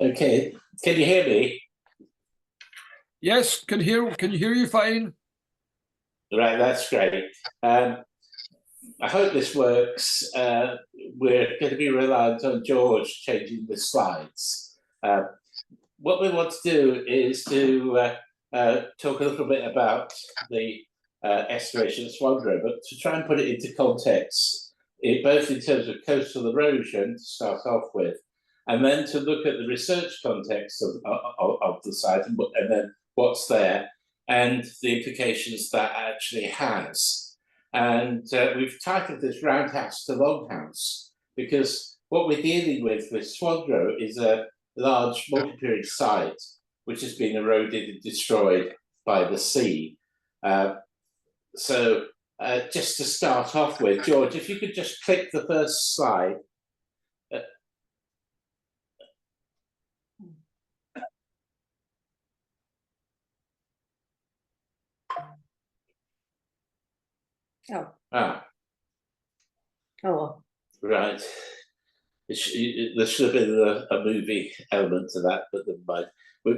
Okay, can you hear me? Yes, can you hear you fine? Right, that's great. I hope this works. We're going to be reliant on George changing the slides. What we want to do is to talk a little bit about the excavation at Swandro, but to try and put it into context, both in terms of coastal erosion to start off with, and then to look at the research context of the site and then what's there and the implications that actually has. And we've titled this Roundhouse to Longhouse because what we're dealing with Swandro is a large multi-period site which has been eroded and destroyed by the sea. So just to start off with, George, if you could just click the first slide. Oh. Ah. Oh, well. Right. There should have been a movie element to that, but never mind. We'll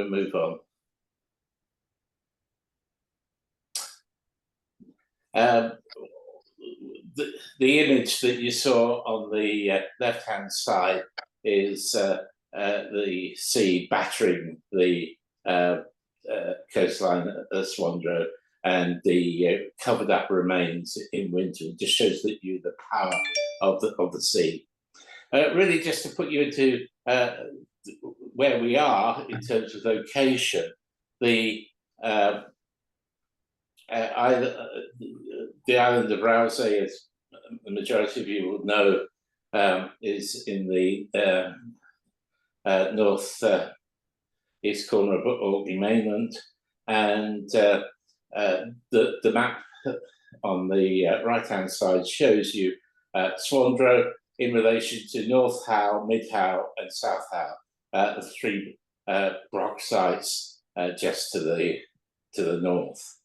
move on. The image that you saw on the left-hand side is the sea battering the coastline at Swandro, and the covered up remains in winter. It just shows that you the power of the sea. Really, just to put you into where we are in terms of location, the island of Rouse, as the majority of you will know, is in the north east corner of Orkney mainland, and the map on the right-hand side shows you Swandro in relation to North Howe, Mid Howe, and South Howe, the three rock sites just to the north.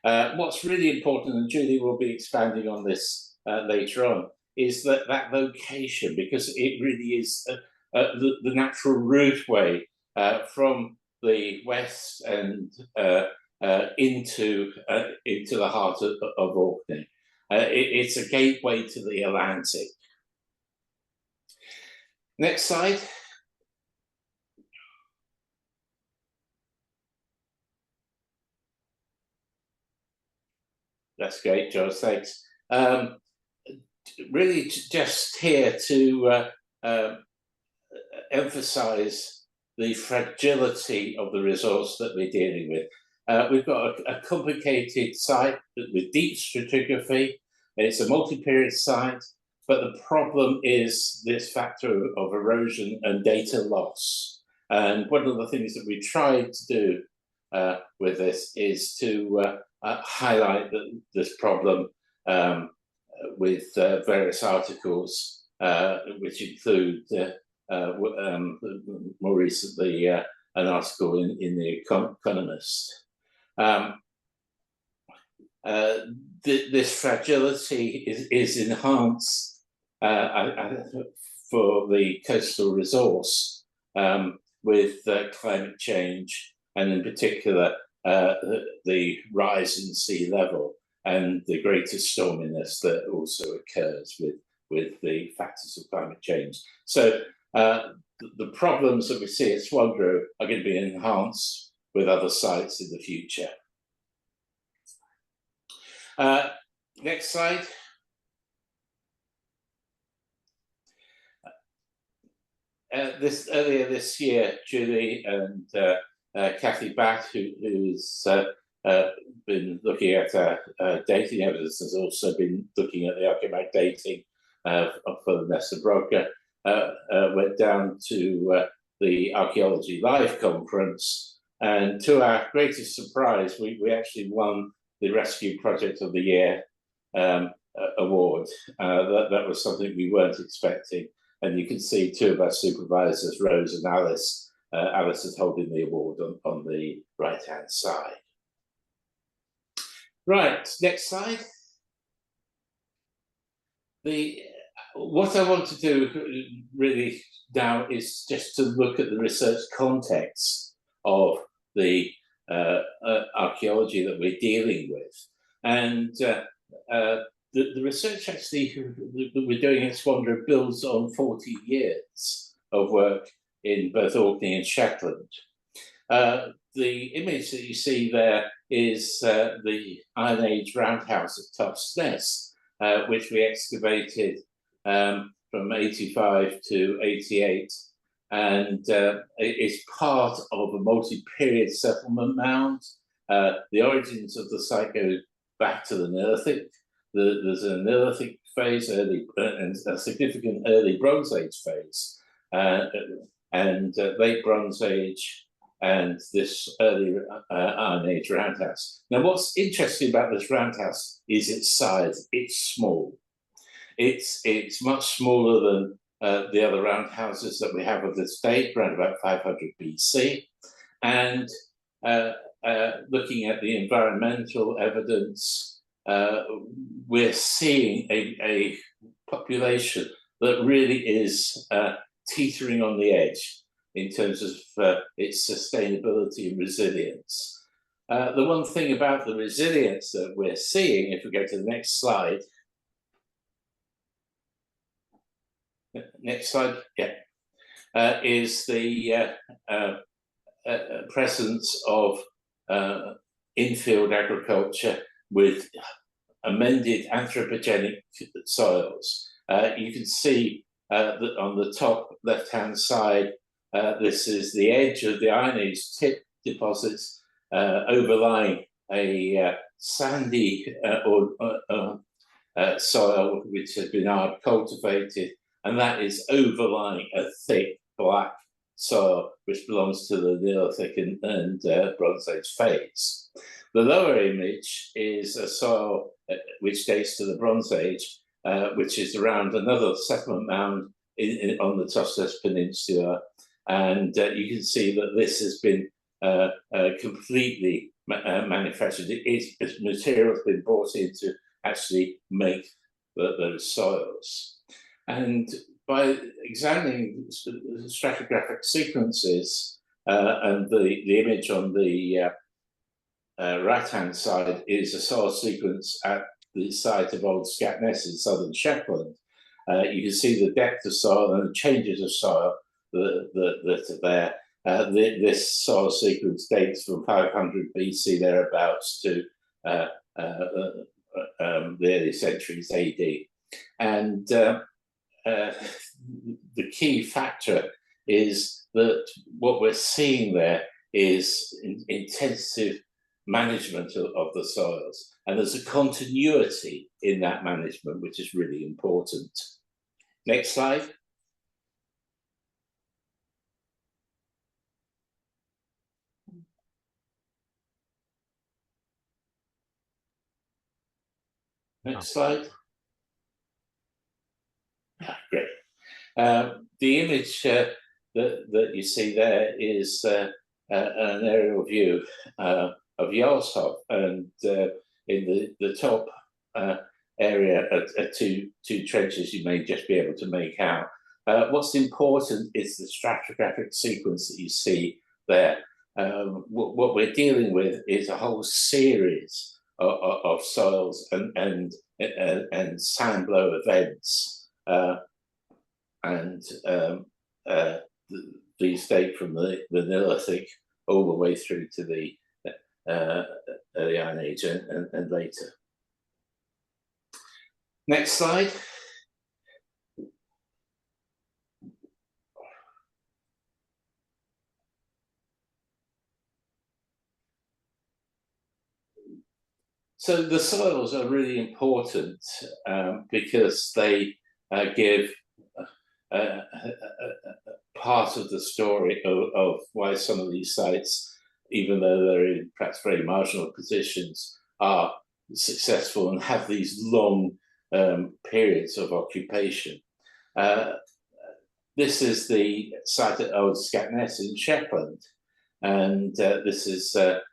What's really important, and Julie will be expanding on this later on, is that location, because it really is the natural routeway from the west and into the heart of Orkney. It's a gateway to the Atlantic. Next slide. That's great, George, thanks. Really just here to emphasize the fragility of the resource that we're dealing with. We've got a complicated site with deep stratigraphy. It's a multi-period site, but the problem is this factor of erosion and data loss. And one of the things that we tried to do with this is to highlight this problem with various articles, which include more recently an article in The Economist. This fragility is enhanced for the coastal resource with climate change, and in particular the rise in sea level and the greater storminess that also occurs with the factors of climate change. So the problems that we see at Swandro are going to be enhanced with other sites in the future. Next slide. Earlier this year, Julie and Kathy Batt, who's been looking at dating evidence, has also been looking at the archeomatic dating for the Nesta Broca, went down to the Archaeology Live conference, and to our greatest surprise, we actually won the Rescue Project of the Year award. That was something we weren't expecting, and you can see two of our supervisors, Rose and Alice. Alice is holding the award on the right-hand side. Right, next slide. what I want to do really now is just to look at the research context of the archaeology that we're dealing with. And the research actually that we're doing at Swandro builds on 40 years of work in both Orkney and Shetland. The image that you see there is the Iron Age roundhouse at Tuff's Nest, which we excavated from 85 to 88. And it's part of a multi-period settlement mound. The origins of the site go back to the Neolithic. There's a Neolithic phase, and a significant early Bronze Age phase, and late Bronze Age, and this early Iron Age roundhouse. Now, what's interesting about this roundhouse is its size. It's small. It's much smaller than the other roundhouses that we have of this date, around about 500 BC. And looking at the environmental evidence, we're seeing a population that really is teetering on the edge in terms of its sustainability and resilience. The one thing about the resilience that we're seeing, if we go to the next slide, is the presence of in-field agriculture with amended anthropogenic soils. You can see that on the top left-hand side, this is the edge of the Iron Age tip deposits overlying a sandy soil which has been hard cultivated, and that is overlying a thick black soil which belongs to the Neolithic and Bronze Age phase. The lower image is a soil which dates to the Bronze Age, which is around another settlement mound on the Tuff's Nest Peninsula. And you can see that this has been completely manufactured. Its material has been brought in to actually make those soils. And by examining the stratigraphic sequences, and the image on the right-hand side is a soil sequence at the site of Old Scatness in southern Shetland. You can see the depth of soil and the changes of soil that are there. This soil sequence dates from 500 BC thereabouts to the early centuries AD. And the key factor is that what we're seeing there is intensive management of the soils. And there's a continuity in that management, which is really important. Next slide. Next slide. Great. The image that you see there is an aerial view of Jarlshof, and in the top area are two trenches you may just be able to make out. What's important is the stratigraphic sequence that you see there. What we're dealing with is a whole series of soils and sand blow events, these date from the Neolithic all the way through to the early Iron Age and later. Next slide. So the soils are really important because they give part of the story of why some of these sites, even though they're in perhaps very marginal positions, are successful and have these long periods of occupation. This is the site at Old Scatness in Shetland, and this is a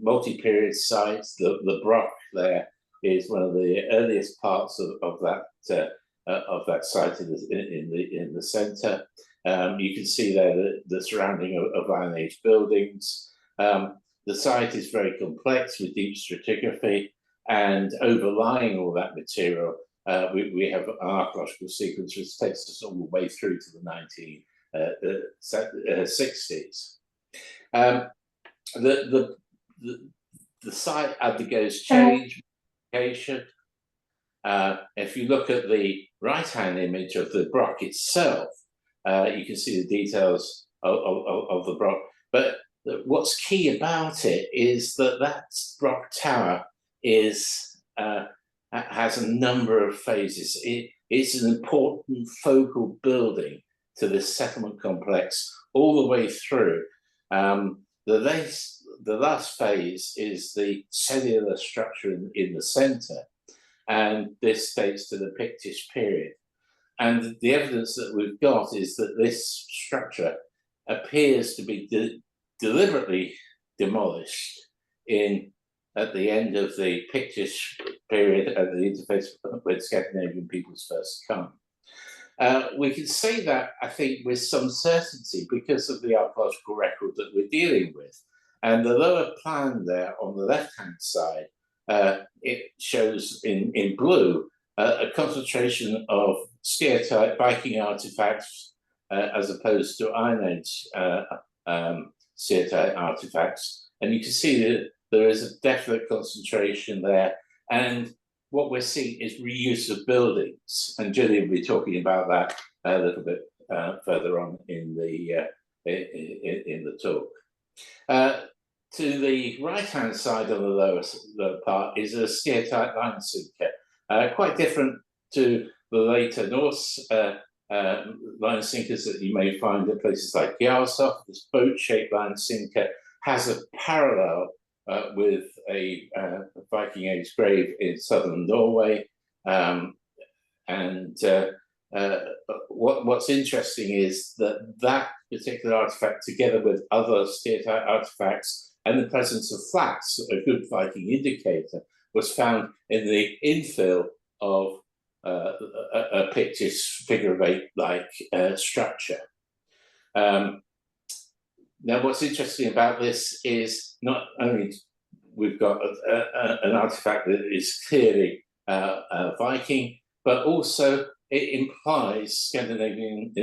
multi-period site. The Broch there is one of the earliest parts of that of that site in the centre. You can see there the surrounding of Iron Age buildings. The site is very complex with deep stratigraphy, and overlying all that material, we have an archaeological sequence which takes us all the way through to the 1960s. The site undergoes change, modification. If you look at the right-hand image of the Brock itself, you can see the details of the Brock. But what's key about it is that Brock Tower has a number of phases. It's an important focal building to this settlement complex all the way through. The last phase is the cellular structure in the centre, and this dates to the Pictish period. And the evidence that we've got is that this structure appears to be deliberately demolished at the end of the Pictish period, at the interface when Scandinavian peoples first come. We can say that, I think, with some certainty because of the archaeological record that we're dealing with. And the lower plan there on the left-hand side, it shows in blue a concentration of stereotype Viking artifacts as opposed to Iron Age stereotype artifacts. And you can see that there is a definite concentration there. And what we're seeing is reuse of buildings. And Julie will be talking about that a little bit further on in the talk. To the right-hand side on the lower part is a stereotype line sinker, quite different to the later Norse line sinkers that you may find at places like Jarlshof. This boat-shaped line sinker has a parallel with a Viking Age grave in southern Norway. What's interesting is that particular artifact, together with other stereotype artifacts and the presence of flats, a good Viking indicator, was found in the infill of a Pictish figure of eight-like structure. Now, what's interesting about this is not only we've got an artifact that is clearly Viking, but also it implies Scandinavian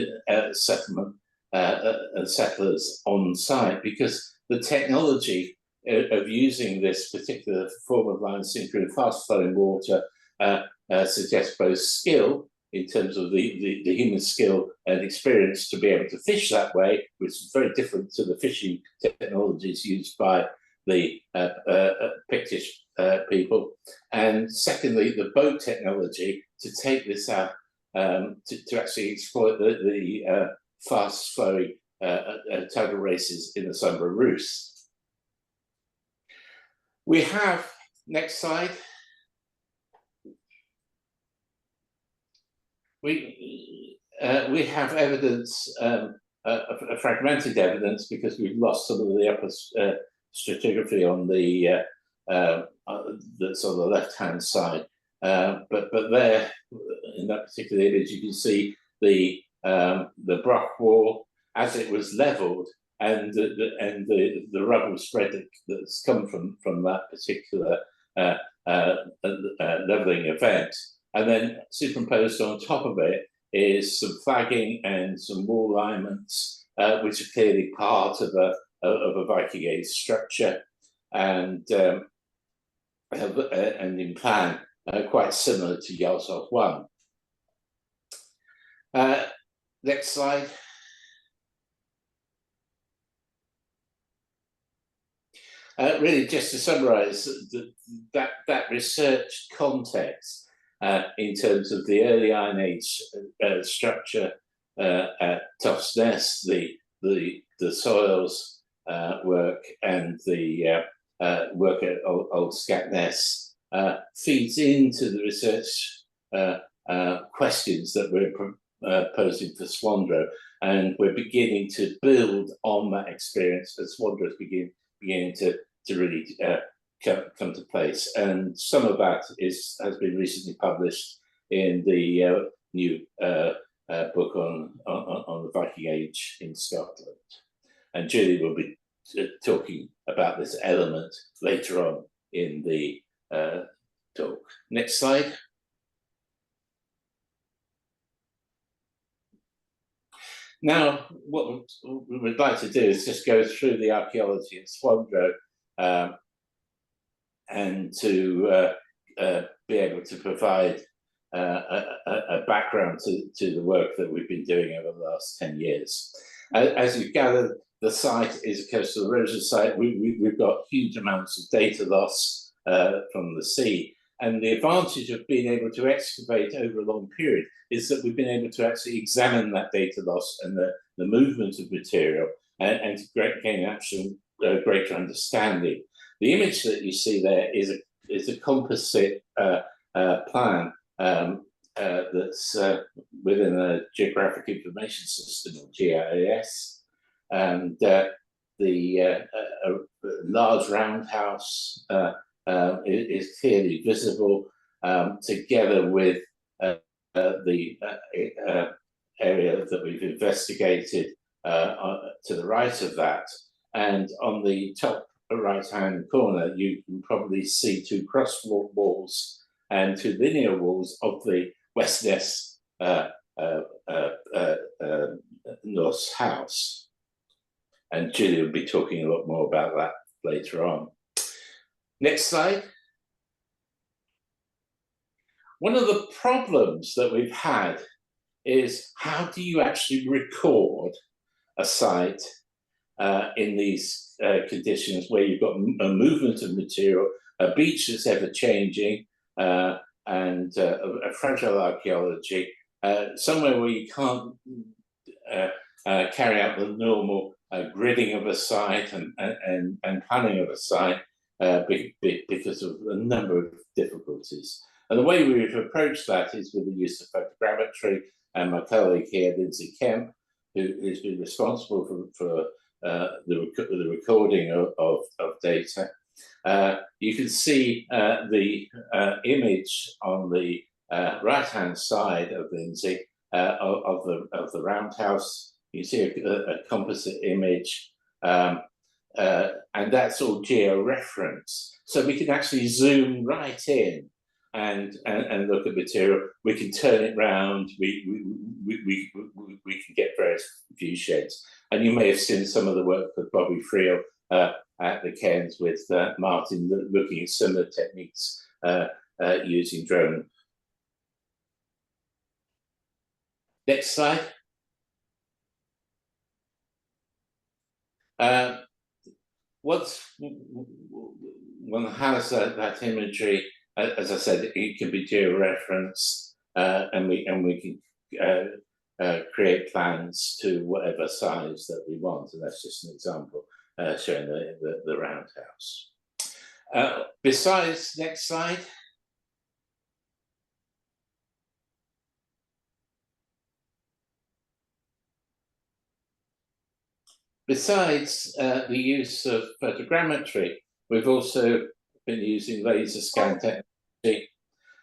settlement and settlers on site, because the technology of using this particular form of line sinker in fast-flowing water suggests both skill in terms of the human skill and experience to be able to fish that way, which is very different to the fishing technologies used by the Pictish people. And secondly, the boat technology to take this out to actually exploit the fast-flowing tidal races in the Sombra Rus. We have, next slide, we have evidence, a fragmented evidence, because we've lost some of the upper stratigraphy on that's on the left-hand side. But there, in that particular image, you can see the Brock wall as it was levelled, and the rubble spread that's come from that particular levelling event. And then superimposed on top of it is some flagging and some wall alignments, which are clearly part of a Viking Age structure, and in plan quite similar to Jarlshof 1. Next slide. Really, just to summarise that research context in terms of the early Iron Age structure at Toft's Nest, the soils work, and the work at Old Scatness feeds into the research questions that we're posing for Swandro, and we're beginning to build on that experience as Swandro is beginning to really come to place. And some of that has been recently published in the new book on the Viking Age in Scotland. And Julie will be talking about this element later on in the talk. Next slide. Now, what we would like to do is just go through the archaeology at Swandro and to be able to provide a background to the work that we've been doing over the last 10 years. As you've gathered, the site is a coastal erosion site. We've got huge amounts of data loss from the sea. And the advantage of being able to excavate over a long period is that we've been able to actually examine that data loss and the movement of material and to gain actual greater understanding. The image that you see there is a composite plan that's within a geographic information system, or GIS, and the large roundhouse is clearly visible, together with the area that we've investigated to the right of that. And on the top right-hand corner, you can probably see two cross walls and two linear walls of the Westness Norse house. And Julie will be talking a lot more about that later on. Next slide. One of the problems that we've had is, how do you actually record a site in these conditions where you've got a movement of material, a beach that's ever changing, and a fragile archaeology, somewhere where you can't carry out the normal gridding of a site and planning of a site because of a number of difficulties. And the way we've approached that is with the use of photogrammetry, and my colleague here, Lindsay Kemp, who's been responsible for the recording of data. You can see the image on the right-hand side of Lindsay of the roundhouse. You see a composite image, and that's all geo-reference. So we can actually zoom right in and look at material. We can turn it round. We can get various view sheds. And you may have seen some of the work of Bobby Friel at the Cairns with Martin, looking at similar techniques using drone. Next slide. Once one has that imagery, as I said, it can be geo-referenced, and we can create plans to whatever size that we want, and that's just an example showing the roundhouse. Besides, next slide. Besides the use of photogrammetry, we've also been using laser scan technology.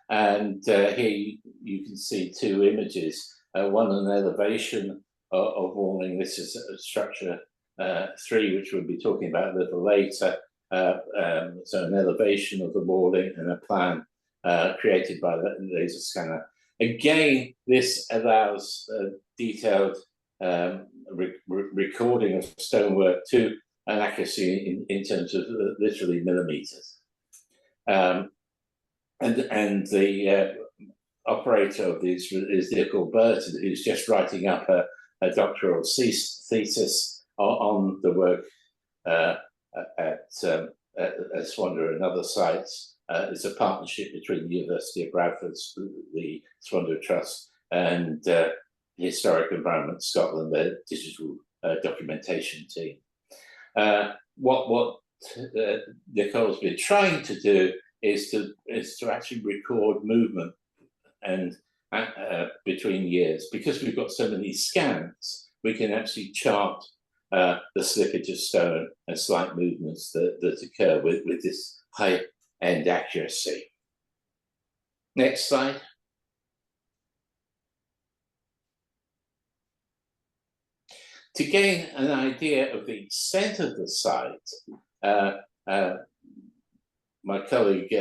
And here you can see two images, one an elevation of walling. This is structure 3, which we'll be talking about a little later. So an elevation of the walling and a plan created by the laser scanner. Again, this allows detailed recording of stonework to an accuracy in terms of literally millimeters. And the operator of these is Nicole Burton, who's just writing up a doctoral thesis on the work at Swandro and other sites. It's a partnership between the University of Bradford, the Swandro Trust, and Historic Environment Scotland, their digital documentation team. What Nicole's been trying to do is to actually record movement and between years. Because we've got so many scans, we can actually chart the slippage of stone and slight movements that occur with this high-end accuracy. Next slide. To gain an idea of the extent of the site, my colleague,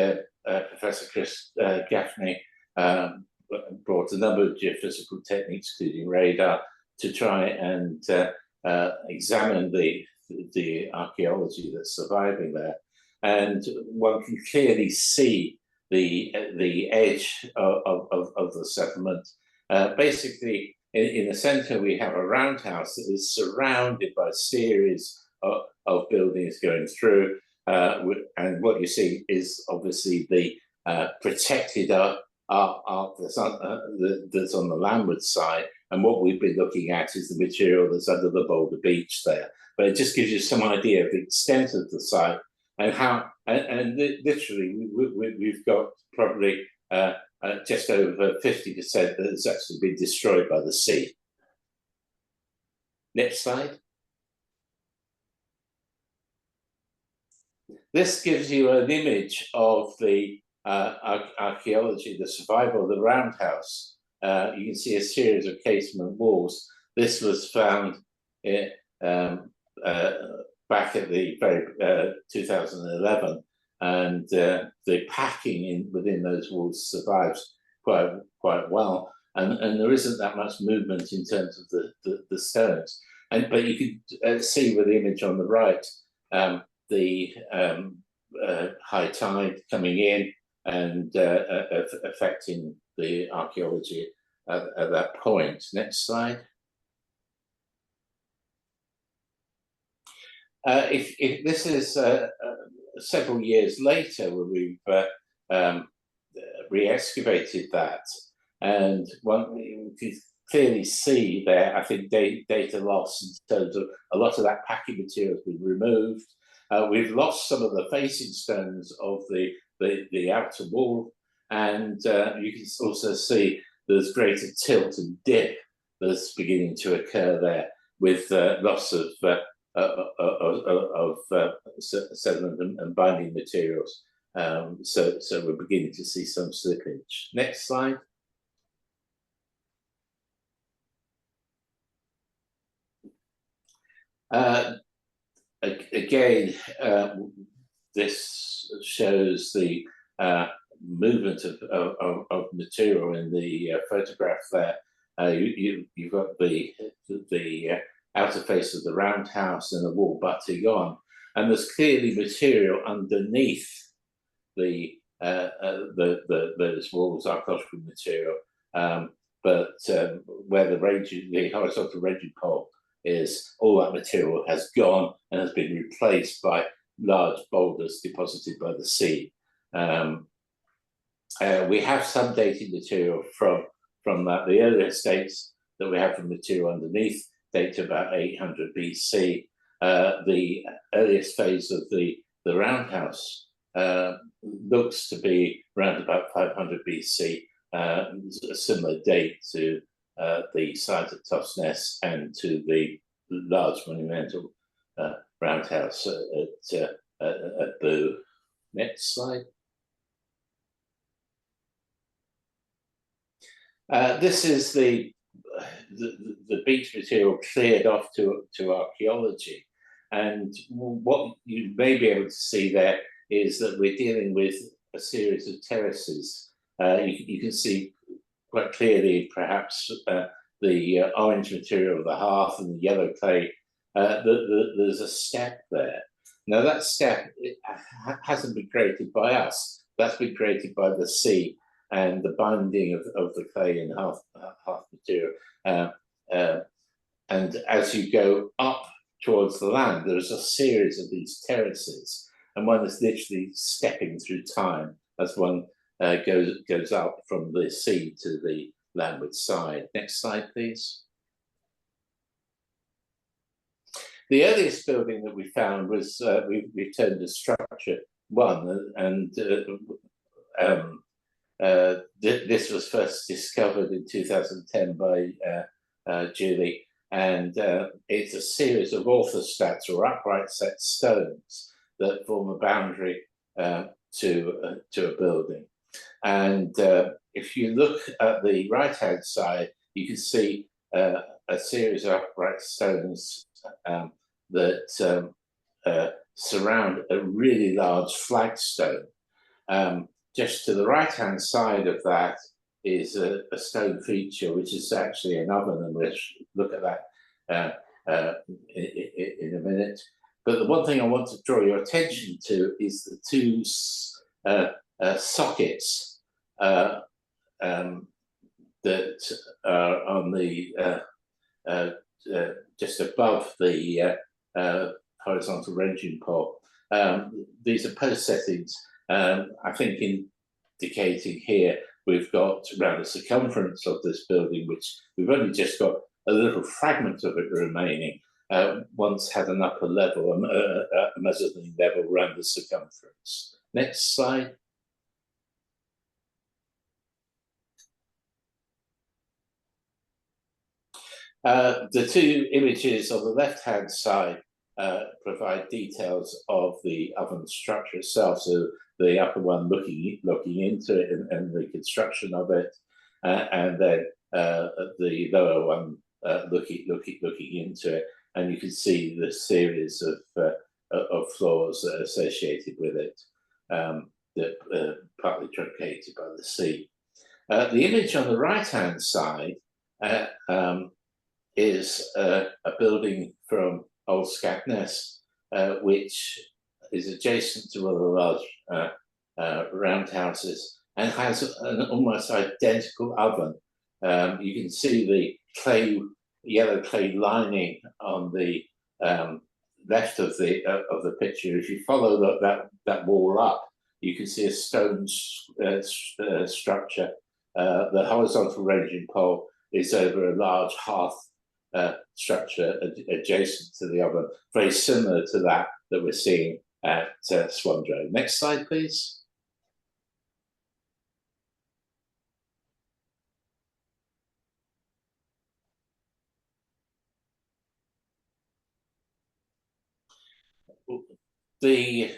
Professor Chris Gaffney, brought a number of geophysical techniques, including radar, to try and examine the archaeology that's surviving there. And one can clearly see the edge of the settlement. Basically, in the center, we have a roundhouse that is surrounded by a series of buildings going through. And what you see is obviously the protected arc that's on the landward side. And what we've been looking at is the material that's under the boulder beach there. But it just gives you some idea of the extent of the site and how, and literally, we've got probably just over 50% that has actually been destroyed by the sea. Next slide. This gives you an image of the archaeology, the survival of the roundhouse. You can see a series of casement walls. This was found back at the very 2011, and the packing within those walls survives quite well. And there isn't that much movement in terms of the stones. But you can see with the image on the right, the high tide coming in and affecting the archaeology at that point. Next slide. If this is several years later where we've re-excavated that, and you can clearly see there, I think, data loss in terms of a lot of that packing material has been removed. We've lost some of the facing stones of the outer wall, and you can also see there's greater tilt and dip that's beginning to occur there with loss of sediment and binding materials. So we're beginning to see some slippage. Next slide. Again, this shows the movement of material in the photograph there. You've got the outer face of the roundhouse and the wall butting on, and there's clearly material underneath those walls, archaeological material. But where the horizontal ranging pole is, all that material has gone and has been replaced by large boulders deposited by the sea. We have some dating material from that. The earliest dates that we have from material underneath date to about 800 BC. The earliest phase of the roundhouse looks to be around about 500 BC, a similar date to the site at Tossness and to the large monumental roundhouse at Boo. Next slide. This is the beach material cleared off to archaeology, and what you may be able to see there is that we're dealing with a series of terraces. You can see quite clearly, perhaps, the orange material of the hearth and the yellow clay. There's a step there. Now that step hasn't been created by us. That's been created by the sea and the binding of the clay and hearth material. And as you go up towards the land, there's a series of these terraces, and one is literally stepping through time as one goes up from the sea to the landward side. Next slide, please. The earliest building that we found was, we termed as structure 1, and this was first discovered in 2010 by Julie, and it's a series of orthostats or upright set stones that form a boundary to a building. And if you look at the right-hand side, you can see a series of upright stones that surround a really large flagstone. Just to the right-hand side of that is a stone feature, which is actually an oven, and we'll look at that in a minute. But the one thing I want to draw your attention to is the two sockets that are on the just above the horizontal ranging pole. These are post settings. I think indicating here we've got around the circumference of this building, which we've only just got a little fragment of it remaining. Once had an upper level, a mezzanine level around the circumference. Next slide. The two images on the left-hand side provide details of the oven structure itself. So the upper one looking into it and the construction of it, and then the lower one looking into it, and you can see the series of floors that are associated with it, that partly truncated by the sea. The image on the right-hand side is a building from Old Scatness, which is adjacent to one of the large roundhouses and has an almost identical oven. You can see the yellow clay lining on the left of the picture. If you follow that wall up, you can see a stone structure. The horizontal ranging pole is over a large hearth structure adjacent to the oven, very similar to that we're seeing at Swandro. Next slide, please. The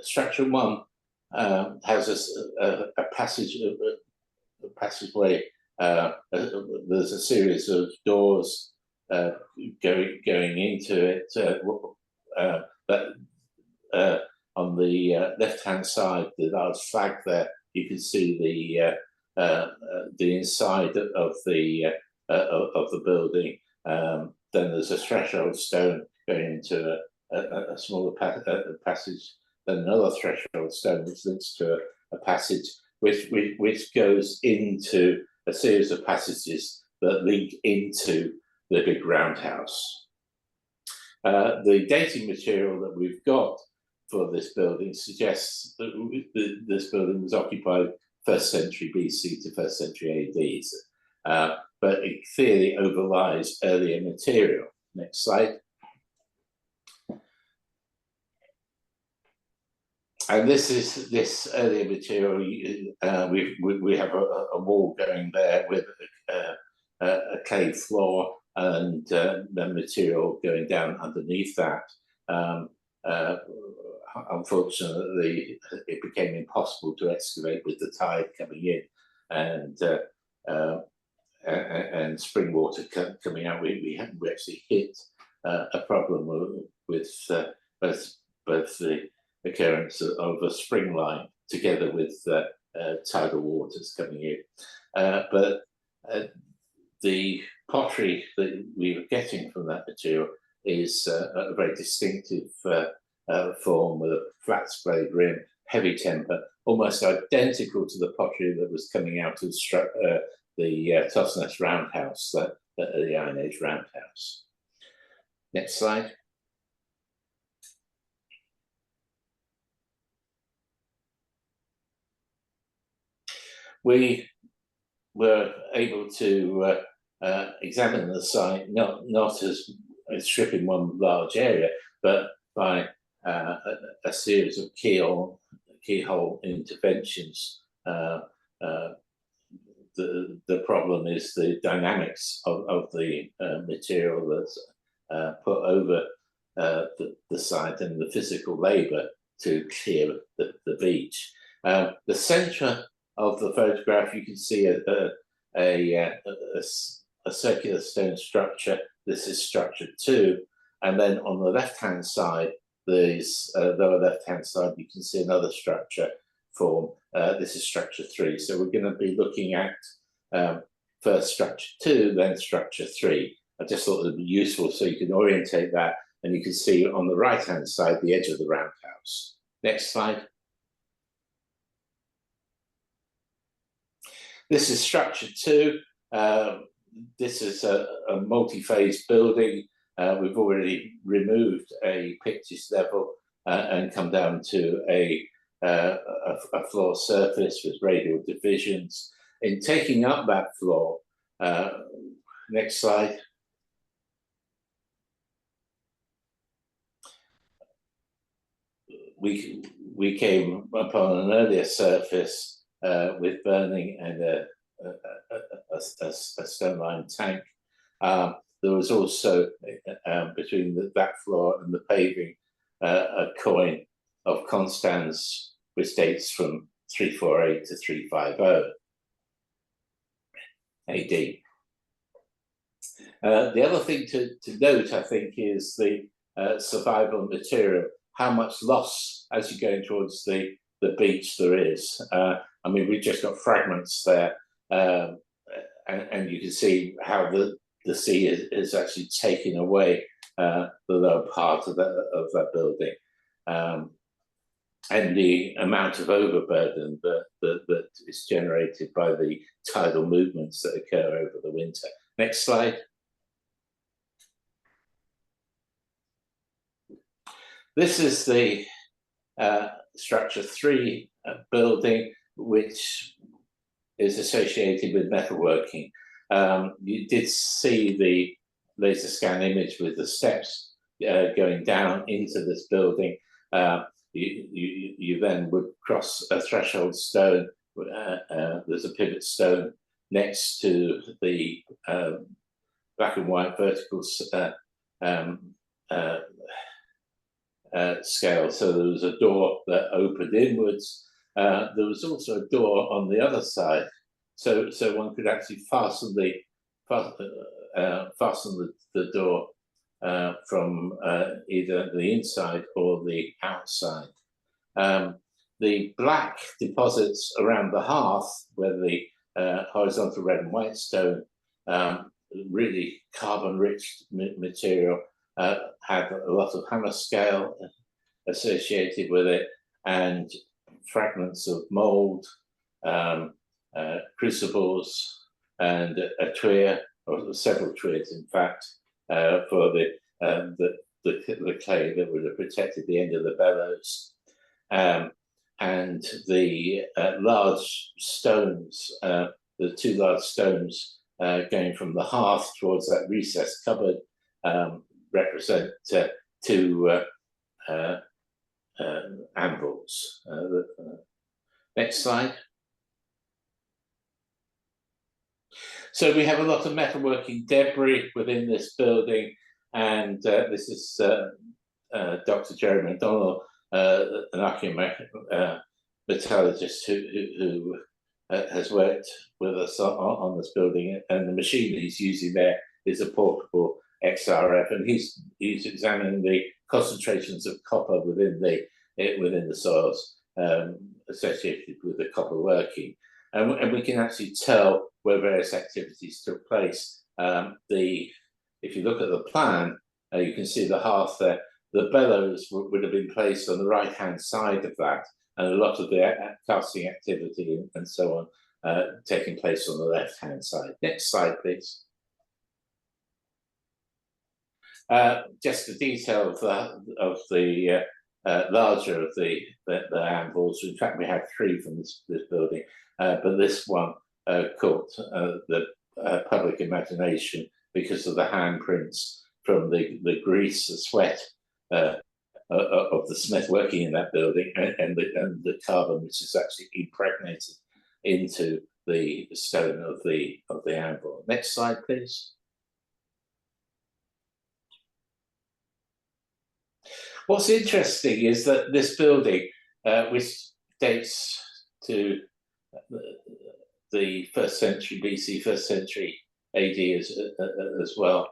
structure one has a passageway. There's a series of doors going into it. But on the left-hand side, the large flag there, you can see the inside of the building. Then there's a threshold stone going into a smaller passage, then another threshold stone which links to a passage which goes into a series of passages that link into the big roundhouse. The dating material that we've got for this building suggests that this building was occupied 1st century BC to 1st century AD, but it clearly overlies earlier material. Next slide. And this earlier material. We have a wall going there with a clay floor and the material going down underneath that. Unfortunately, it became impossible to excavate with the tide coming in and spring water coming out. We actually hit a problem with both the occurrence of a spring line together with tidal waters coming in. But the pottery that we were getting from that material is a very distinctive form with a flat splayed rim, heavy temper, almost identical to the pottery that was coming out of the Tosnes roundhouse, the Iron Age roundhouse. Next slide. We were able to examine the site not as stripping one large area, but by a series of keyhole interventions. The problem is the dynamics of the material that's put over the site and the physical labour to clear the beach. The centre of the photograph, you can see a a circular stone structure. This is structure 2, and then on the left-hand side, there's lower left-hand side, you can see another structure form. This is structure 3. So we're going to be looking at first structure 2, then structure 3. I just thought it would be useful so you can orientate that, and you can see on the right-hand side the edge of the roundhouse. Next slide. This is structure 2. This is a multi-phase building. We've already removed a pictures level and come down to a floor surface with radial divisions. In taking up that floor, next slide. We came upon an earlier surface with burning and a stone-lined tank. There was also between that floor and the paving a coin of Constans, which dates from 348 to 350 AD. The other thing to note, I think, is the survival material. How much loss as you're going towards the beach there is. I mean, we've just got fragments there, and you can see how the sea is actually taking away the lower part of that building, and the amount of overburden that is generated by the tidal movements that occur over the winter. Next slide. This is the structure 3 building, which is associated with metalworking. You did see the laser scan image with the steps going down into this building. You then would cross a threshold stone. There's a pivot stone next to the black and white vertical scale. So there was a door that opened inwards. There was also a door on the other side, so one could actually fasten the door from either the inside or the outside. The black deposits around the hearth, where the horizontal red and white stone, really carbon-rich material, had a lot of hammer scale associated with it, and fragments of mold, crucibles, and a tweer, or several tweers, in fact, for the clay that would have protected the end of the bellows, and the large stones, the 2 large stones going from the hearth towards that recessed cupboard, represent 2 anvils. Next slide. So we have a lot of metalworking debris within this building, and this is Dr. Jerry McDonald, an archaeometallurgist who has worked with us on this building, and the machine he's using there is a portable XRF, and he's examining the concentrations of copper within the soils associated with the copper working, and we can actually tell where various activities took place. If you look at the plan, you can see the hearth there. The bellows would have been placed on the right-hand side of that, and a lot of the casting activity and so on taking place on the left-hand side. Next slide, please. Just the detail of the larger of the anvils. In fact, we had 3 from this building, but this one caught the public imagination because of the handprints from the grease, the sweat of the smith working in that building, and the carbon which is actually impregnated into the stone of the anvil. Next slide, please. What's interesting is that this building, which dates to the 1st century BC, 1st century AD as well,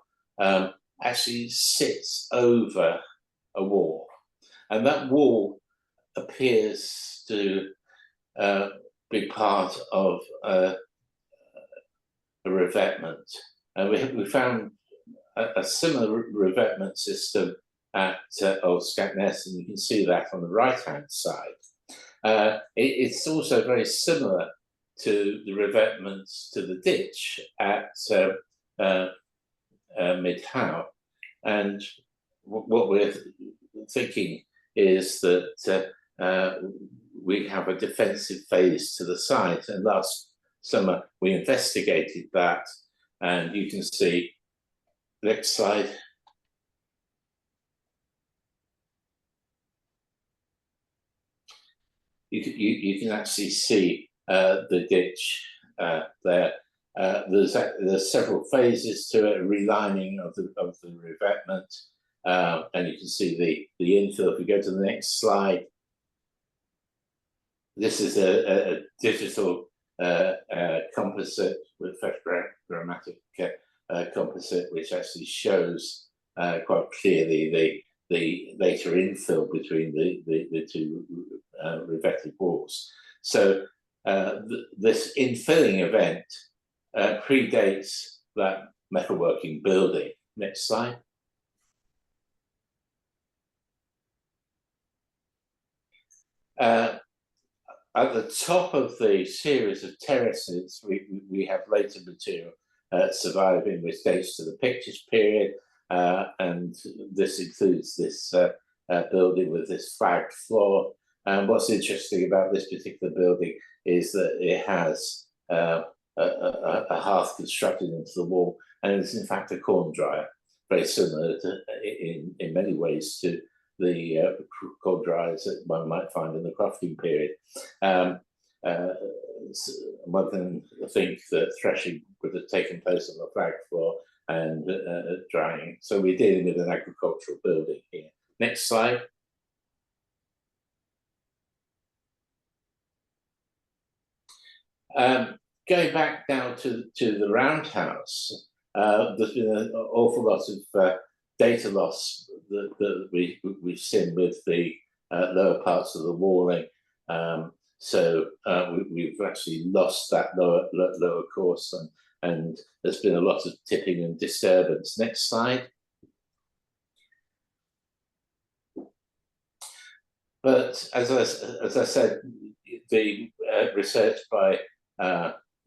actually sits over a wall, and that wall appears to be part of a revetment, and we found a similar revetment system at Old Scatness, and you can see that on the right-hand side. It's also very similar to the revetments to the ditch at Mid Howe, and what we're thinking is that we have a defensive phase to the site, and last summer we investigated that, and you can see, next slide. You can actually see the ditch there. There's several phases to it, a relining of the revetment, and you can see the infill. If we go to the next slide, this is a digital composite with photogrammetric composite, which actually shows quite clearly the later infill between the two revetted walls. So this infilling event predates that metalworking building. Next slide. At the top of the series of terraces, we have later material surviving, which dates to the Pictish period, and this includes this building with this flagged floor. And what's interesting about this particular building is that it has a hearth constructed into the wall, and it's in fact a corn dryer, very similar to, in many ways to the corn dryers that one might find in the crofting period. One can think that threshing would have taken place on the flagged floor and drying. So we're dealing with an agricultural building here. Next slide. Going back now to the roundhouse, there's been an awful lot of data loss that we've seen with the lower parts of the walling. So we've actually lost that lower course, and there's been a lot of tipping and disturbance. Next slide. But as I said, the research by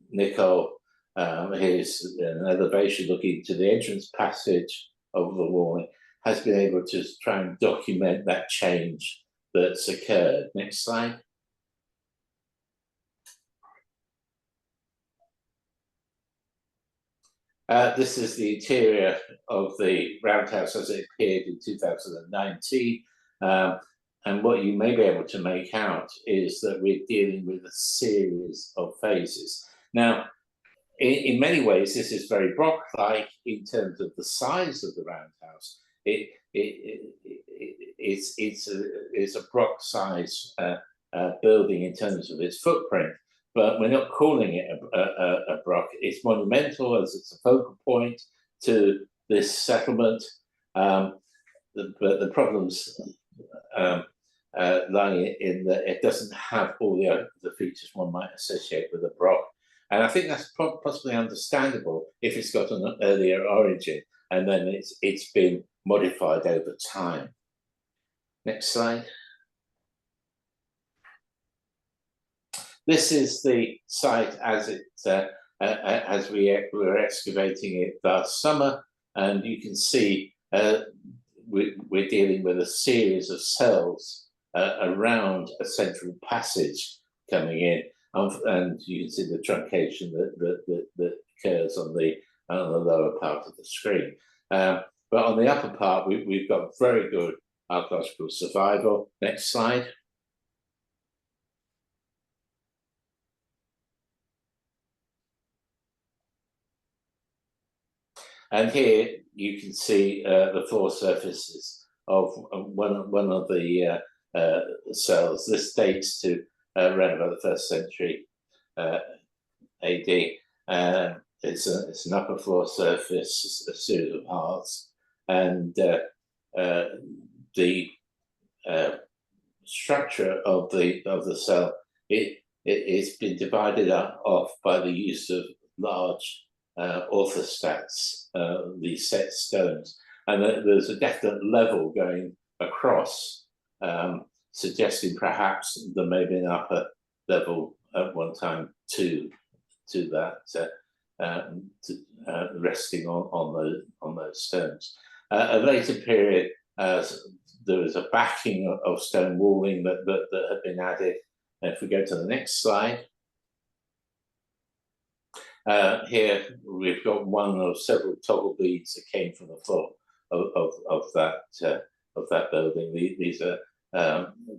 Nicole, here's an elevation looking to the entrance passage of the walling, has been able to try and document that change that's occurred. Next slide. This is the interior of the roundhouse as it appeared in 2019. And what you may be able to make out is that we're dealing with a series of phases. Now, in many ways, this is very Brock-like in terms of the size of the roundhouse. It's a Brock-size building in terms of its footprint, but we're not calling it a Brock. It's monumental as it's a focal point to this settlement. But the problems lying in that it doesn't have all the features one might associate with a Brock. And I think that's possibly understandable if it's got an earlier origin and then it's been modified over time. Next slide. This is the site as we were excavating it last summer, and you can see we're dealing with a series of cells around a central passage coming in, and you can see the truncation that occurs on the lower part of the screen. But on the upper part, we've got very good archaeological survival. Next slide. And here you can see the floor surfaces of one of the cells. This dates to around about the 1st century AD. it's an upper floor surface, a series of hearths, and the structure of the cell, it's been divided off by the use of large orthostats, these set stones, and there's a definite level going across, suggesting perhaps there may be an upper level at one time to that, resting on those stones. A later period, there was a backing of stone walling that had been added. And if we go to the next slide, here we've got one of several toggle beads that came from the floor of that building. These are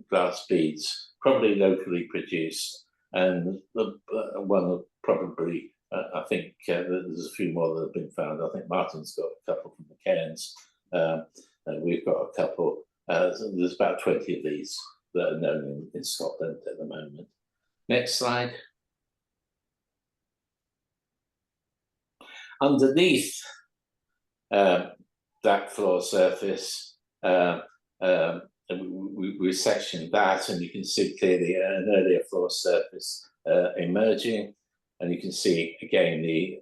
glass beads, probably locally produced, and one of probably I think there's a few more that have been found. I think Martin's got a couple from the cairns, and we've got a couple. There's about 20 of these that are known in Scotland at the moment. Next slide. Underneath that floor surface, we sectioned that, and you can see clearly an earlier floor surface emerging, and you can see again the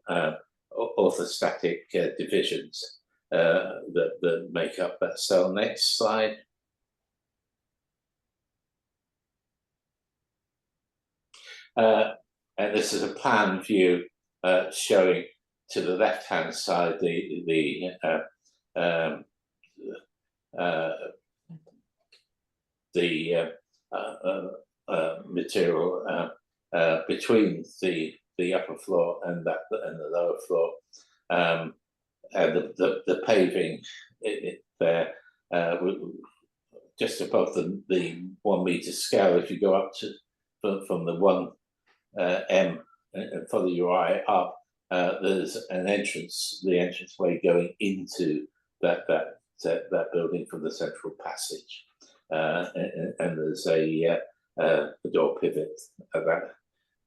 orthostatic divisions that make up that cell. Next slide. And this is a plan view showing to the left-hand side the material between the upper floor and the lower floor, and the paving there just above the 1 meter scale. If you go up to from the 1 m and follow your eye up, there's an entrance, the entranceway going into that building from the central passage, and there's a door pivot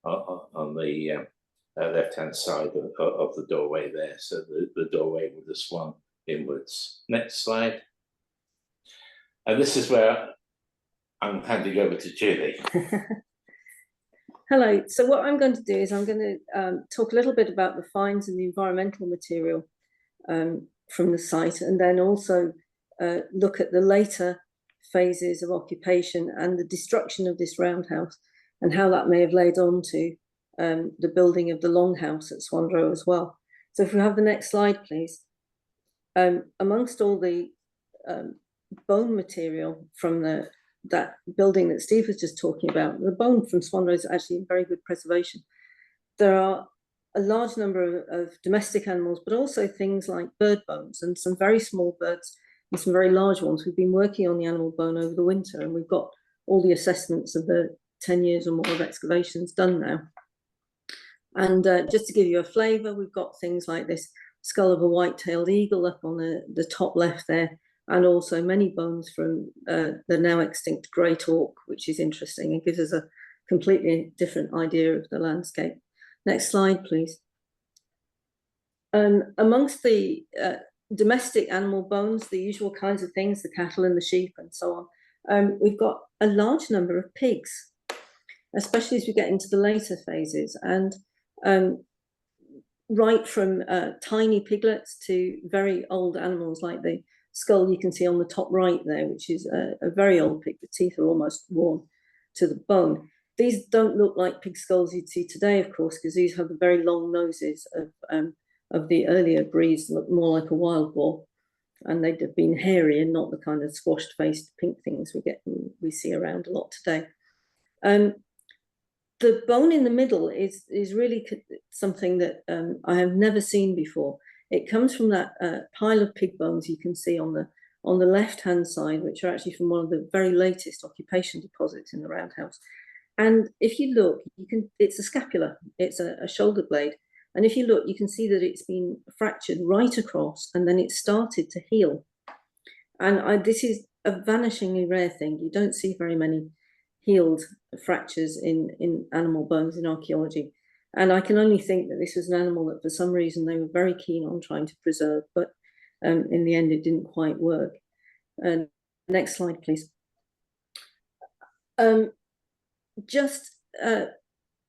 on the left-hand side of the doorway there. So the doorway would have swung inwards. Next slide. And this is where I'm handing over to Julie. Hello. So what I'm going to do is I'm going to talk a little bit about the finds and the environmental material from the site, and then also look at the later phases of occupation and the destruction of this roundhouse and how that may have led on to the building of the longhouse at Swandro as well. So if we have the next slide, please. Amongst all the bone material from that building that Steve was just talking about, the bone from Swandro is actually in very good preservation. There are a large number of domestic animals, but also things like bird bones and some very small birds and some very large ones. We've been working on the animal bone over the winter, and we've got all the assessments of the 10 years or more of excavations done now. And just to give you a flavour, we've got things like this skull of a white-tailed eagle up on the top left there, and also many bones from the now extinct great auk, which is interesting and gives us a completely different idea of the landscape. Next slide, please. Amongst the domestic animal bones, the usual kinds of things, the cattle and the sheep and so on, we've got a large number of pigs, especially as we get into the later phases, and right from tiny piglets to very old animals like the skull you can see on the top right there, which is a very old pig. The teeth are almost worn to the bone. These don't look like pig skulls you'd see today, of course, because these have the very long noses of the earlier breeds, look more like a wild boar, and they'd have been hairy and not the kind of squashed-faced pink things we see around a lot today. The bone in the middle is really something that I have never seen before. It comes from that pile of pig bones you can see on the left-hand side, which are actually from one of the very latest occupation deposits in the roundhouse. And if you look, it's a scapula, it's a shoulder blade. And if you look, you can see that it's been fractured right across, and then it's started to heal. And this is a vanishingly rare thing. You don't see very many healed fractures in animal bones in archaeology. And I can only think that this was an animal that for some reason they were very keen on trying to preserve, but in the end it didn't quite work. Next slide, please. Just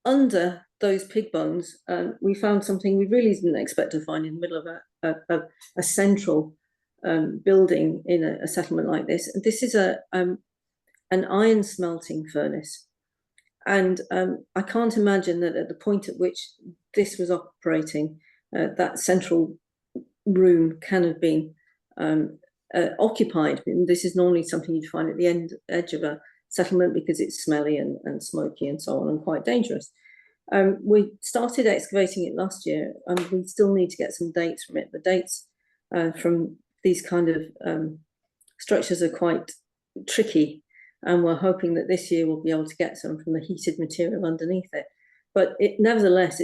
under those pig bones, we found something we really didn't expect to find in the middle of a central building in a settlement like this. And this is an iron smelting furnace. And I can't imagine that at the point at which this was operating, that central room can have been occupied. And this is normally something you'd find at the edge of a settlement because it's smelly and smoky and so on, and quite dangerous. We started excavating it last year, and we still need to get some dates from it. The dates from these kind of structures are quite tricky, and we're hoping that this year we'll be able to get some from the heated material underneath it. But nevertheless,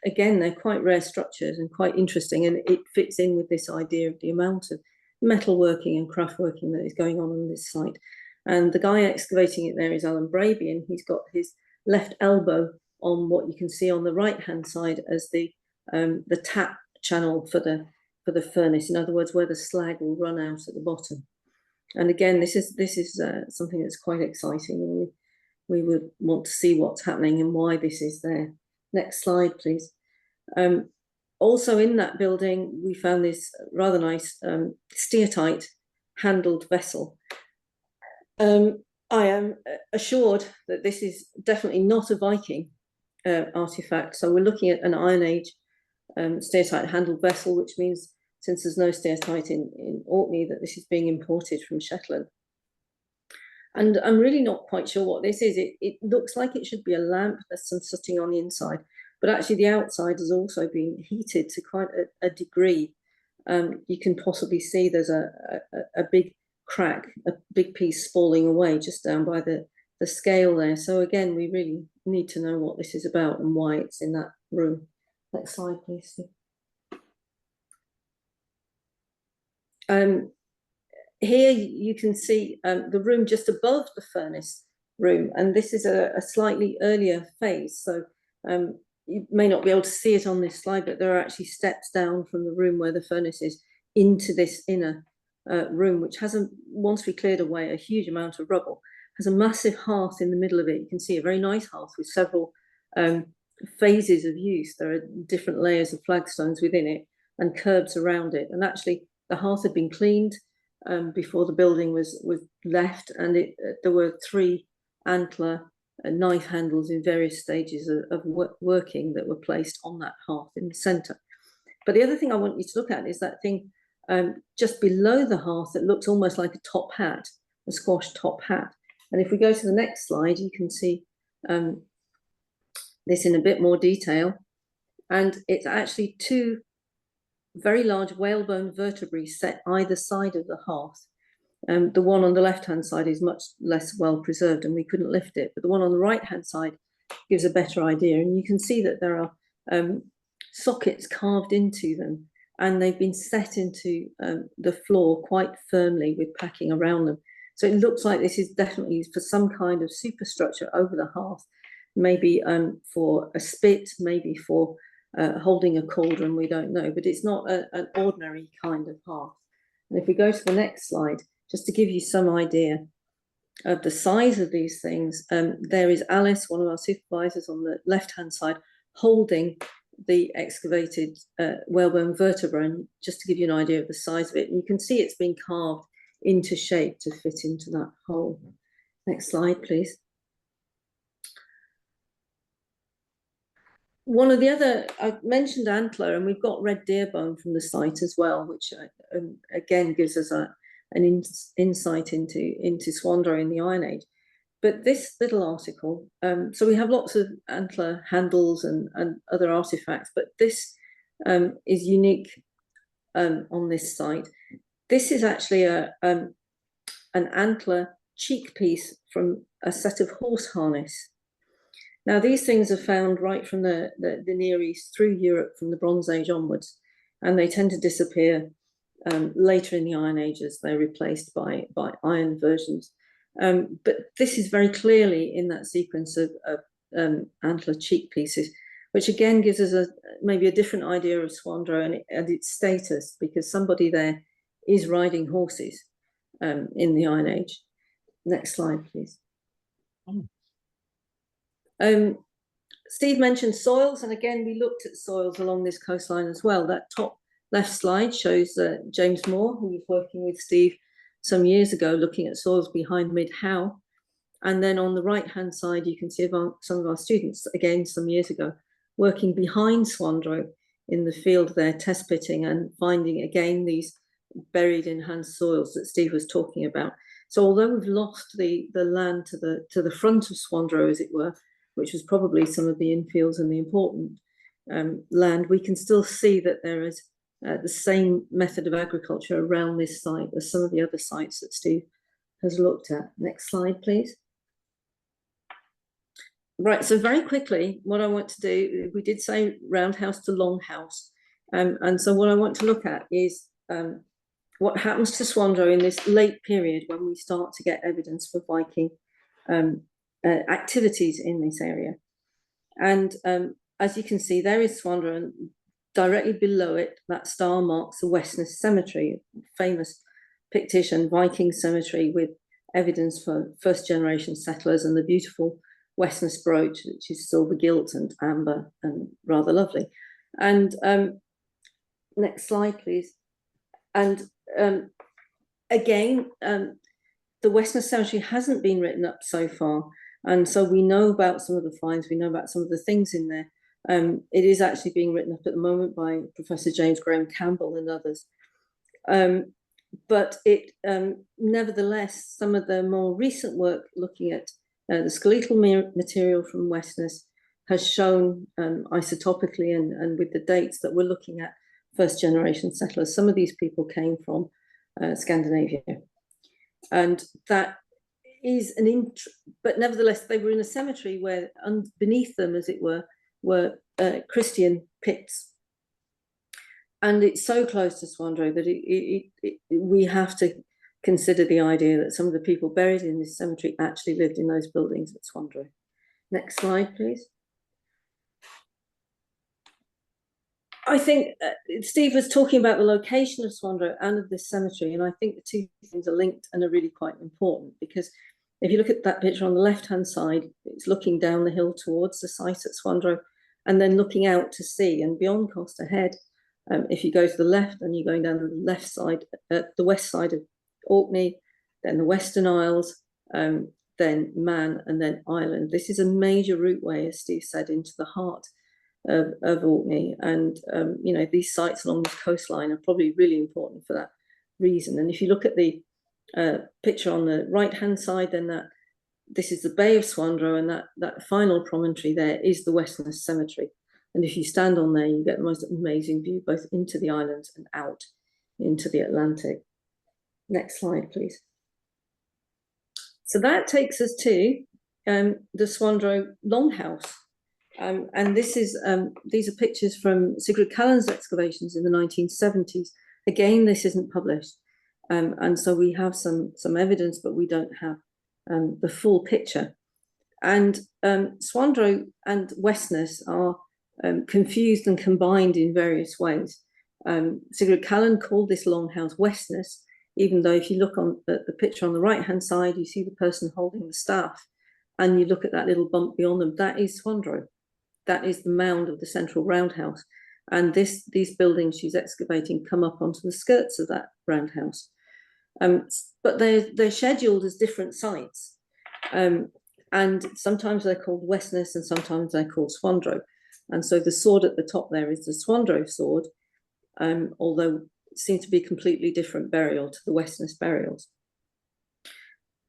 again, they're quite rare structures and quite interesting, and it fits in with this idea of the amount of metalworking and craftworking that is going on this site. And the guy excavating it there is Alan Braby, and he's got his left elbow on what you can see on the right-hand side as the tap channel for the furnace. In other words, where the slag will run out at the bottom. And again, this is something that's quite exciting, and we would want to see what's happening and why this is there. Next slide, please. Also in that building, we found this rather nice steatite handled vessel. I am assured that this is definitely not a Viking artifact. So we're looking at an Iron Age steatite handled vessel, which means, since there's no steatite in Orkney, that this is being imported from Shetland. And I'm really not quite sure what this is. It looks like it should be a lamp. There's some sooting on the inside, but actually the outside has also been heated to quite a degree. You can possibly see there's a big crack, a big piece falling away just down by the scale there. So again, we really need to know what this is about and why it's in that room. Next slide, please, Steve. Here you can see the room just above the furnace room, and this is a slightly earlier phase. So you may not be able to see it on this slide, but there are actually steps down from the room where the furnace is into this inner room, which has, once we cleared away a huge amount of rubble, has a massive hearth in the middle of it. You can see a very nice hearth with several phases of use. There are different layers of flagstones within it and curbs around it. And actually, the hearth had been cleaned before the building was left, and there were 3 antler knife handles in various stages of working that were placed on that hearth in the centre. But the other thing I want you to look at is that thing just below the hearth that looks almost like a top hat, a squash top hat. And if we go to the next slide, you can see this in a bit more detail. And it's actually 2 very large whalebone vertebrae set either side of the hearth. The one on the left-hand side is much less well preserved and we couldn't lift it, but the one on the right-hand side gives a better idea. And you can see that there are sockets carved into them, and they've been set into the floor quite firmly with packing around them. So it looks like this is definitely for some kind of superstructure over the hearth, maybe for a spit, maybe for holding a cauldron, we don't know, but it's not an ordinary kind of hearth. And if we go to the next slide, just to give you some idea of the size of these things, there is Alice, one of our supervisors on the left-hand side, holding the excavated whalebone vertebra, and just to give you an idea of the size of it. And you can see it's been carved into shape to fit into that hole. Next slide, please. One of the other, I mentioned antler, and we've got red deer bone from the site as well, which again gives us an insight into Swandro in the Iron Age. But this little article, so we have lots of antler handles and other artifacts, but this is unique on this site. This is actually an antler cheek piece from a set of horse harness. Now, these things are found right from the Near East through Europe from the Bronze Age onwards, and they tend to disappear later in the Iron Age as they're replaced by iron versions. But this is very clearly in that sequence of antler cheek pieces, which again gives us maybe a different idea of Swandro and its status, because somebody there is riding horses in the Iron Age. Next slide, please. Steve mentioned soils, and again, we looked at soils along this coastline as well. That top left slide shows James Moore, who was working with Steve some years ago, looking at soils behind Mid Howe. And then on the right-hand side, you can see some of our students, again, some years ago, working behind Swandro in the field there, test pitting and finding, again, these buried enhanced soils that Steve was talking about. So although we've lost the land to the front of Swandro, as it were, which was probably some of the infields and the important land, we can still see that there is the same method of agriculture around this site as some of the other sites that Steve has looked at. Next slide, please. Right, so very quickly, what I want to do, we did say roundhouse to longhouse. And so what I want to look at is what happens to Swandro in this late period when we start to get evidence for Viking activities in this area. And as you can see, there is Swandro, and directly below it, that star marks the Westness Cemetery, famous Pictish and Viking cemetery with evidence for first-generation settlers, and the beautiful Westness brooch, which is silver gilt and amber and rather lovely. And next slide, please. And again, the Westness Cemetery hasn't been written up so far. And so we know about some of the finds, we know about some of the things in there. It is actually being written up at the moment by Professor James Graham Campbell and others. But it, nevertheless, some of the more recent work looking at the skeletal material from Westness has shown isotopically and with the dates that we're looking at first generation settlers. Some of these people came from Scandinavia. And that is but nevertheless, they were in a cemetery where beneath them, as it were Christian pits. And it's so close to Swandro that we have to consider the idea that some of the people buried in this cemetery actually lived in those buildings at Swandro. Next slide, please. I think Steve was talking about the location of Swandro and of this cemetery, and I think the two things are linked and are really quite important, because if you look at that picture on the left-hand side, it's looking down the hill towards the site at Swandro, and then looking out to sea and beyond Costa Head. If you go to the left and you're going down the left side, the west side of Orkney, then the Western Isles, then Man, and then Ireland. This is a major routeway, as Steve said, into the heart of Orkney. And, you know, these sites along the coastline are probably really important for that reason. And if you look at the picture on the right-hand side, then this is the Bay of Swandro, and that final promontory there is the Westness Cemetery. And if you stand on there, you get the most amazing view, both into the islands and out into the Atlantic. Next slide, please. So that takes us to the Swandro Longhouse. And these are pictures from Sigrid Callan's excavations in the 1970s. Again, this isn't published. And so we have some evidence, but we don't have the full picture. And Swandro and Westness are confused and combined in various ways. Sigrid Callan called this longhouse Westness, even though if you look on the picture on the right-hand side, you see the person holding the staff, and you look at that little bump beyond them, that is Swandro. That is the mound of the central roundhouse. And these buildings she's excavating come up onto the skirts of that roundhouse. But they're scheduled as different sites. And sometimes they're called Westness and sometimes they're called Swandro. And so the sword at the top there is the Swandro sword, although it seems to be a completely different burial to the Westness burials.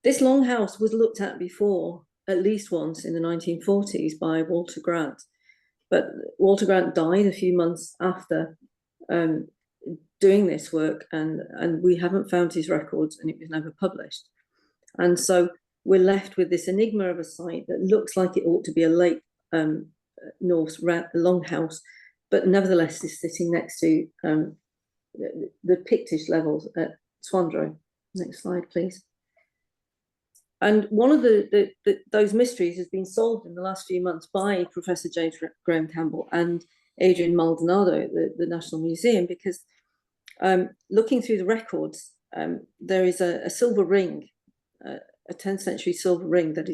This longhouse was looked at before, at least once in the 1940s by Walter Grant. But Walter Grant died a few months after doing this work, and we haven't found his records, and it was never published. And so we're left with this enigma of a site that looks like it ought to be a late Norse longhouse, but nevertheless is sitting next to the Pictish levels at Swandro. Next slide, please. And one of those mysteries has been solved in the last few months by Professor James Graham Campbell and Adrian Maldonado at the National Museum, because looking through the records, there is a silver ring, a 10th century silver ring that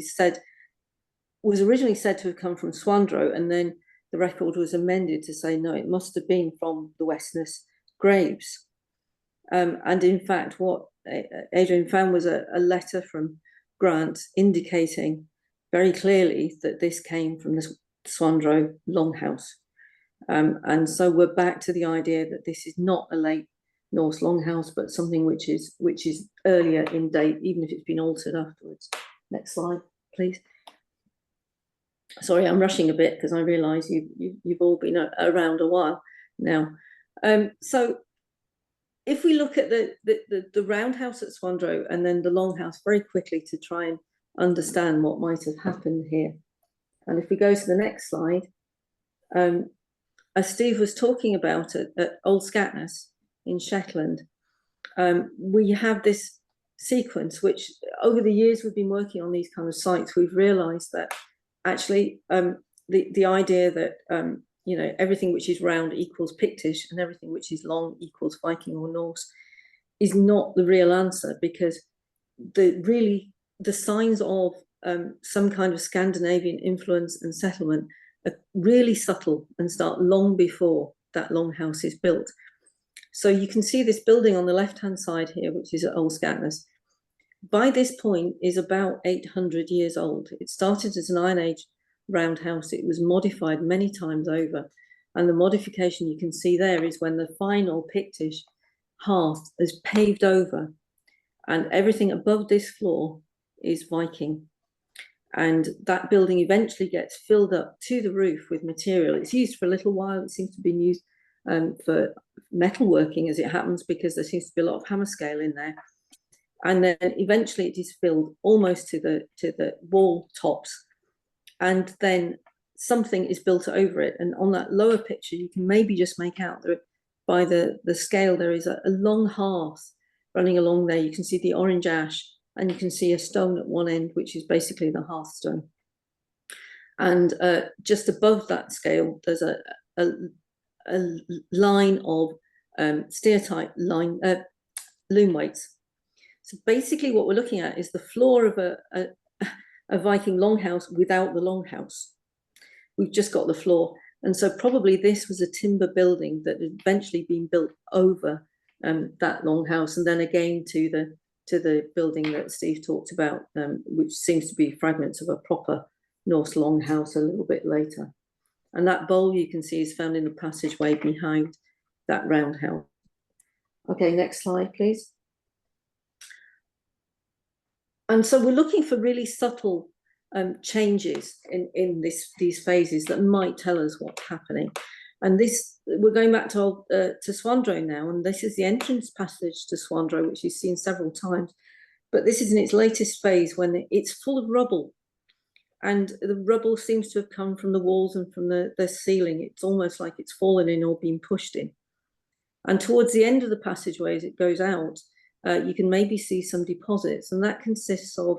was originally said to have come from Swandro, and then the record was amended to say, no, it must have been from the Westness graves. And in fact, what Adrian found was a letter from Grant indicating very clearly that this came from the Swandro longhouse. And so we're back to the idea that this is not a late Norse longhouse, but something which is earlier in date, even if it's been altered afterwards. Next slide, please. Sorry, I'm rushing a bit because I realise you've all been around a while now. So if we look at the roundhouse at Swandro and then the longhouse very quickly to try and understand what might have happened here. And if we go to the next slide, as Steve was talking about at Old Scatness in Shetland, we have this sequence which over the years we've been working on these kind of sites, we've realised that actually the idea that you know, everything which is round equals Pictish and everything which is long equals Viking or Norse is not the real answer, because the signs of some kind of Scandinavian influence and settlement are really subtle and start long before that longhouse is built. So you can see this building on the left-hand side here, which is at Old Scatness. By this point is about 800 years old. It started as an Iron Age roundhouse. It was modified many times over. And the modification you can see there is when the final Pictish hearth is paved over and everything above this floor is Viking. And that building eventually gets filled up to the roof with material. It's used for a little while. It seems to be used for metalworking as it happens, because there seems to be a lot of hammer scale in there. And then eventually it is filled almost to the wall tops. And then something is built over it. And on that lower picture, you can maybe just make out that by the scale, there is a long hearth running along there. You can see the orange ash, and you can see a stone at one end, which is basically the hearthstone. And just above that scale, there's a line of steer-type loom weights. So basically what we're looking at is the floor of a Viking longhouse without the longhouse. We've just got the floor. And so probably this was a timber building that had eventually been built over that longhouse, and then again to the building that Steve talked about, which seems to be fragments of a proper Norse longhouse a little bit later. And that bowl you can see is found in the passageway behind that roundhouse. Okay, next slide, please. And so we're looking for really subtle changes in these phases that might tell us what's happening. And this, we're going back to Swandro now, and this is the entrance passage to Swandro, which you've seen several times. But this is in its latest phase when it's full of rubble. And the rubble seems to have come from the walls and from the ceiling. It's almost like it's fallen in or been pushed in. And towards the end of the passageway, as it goes out, you can maybe see some deposits, and that consists of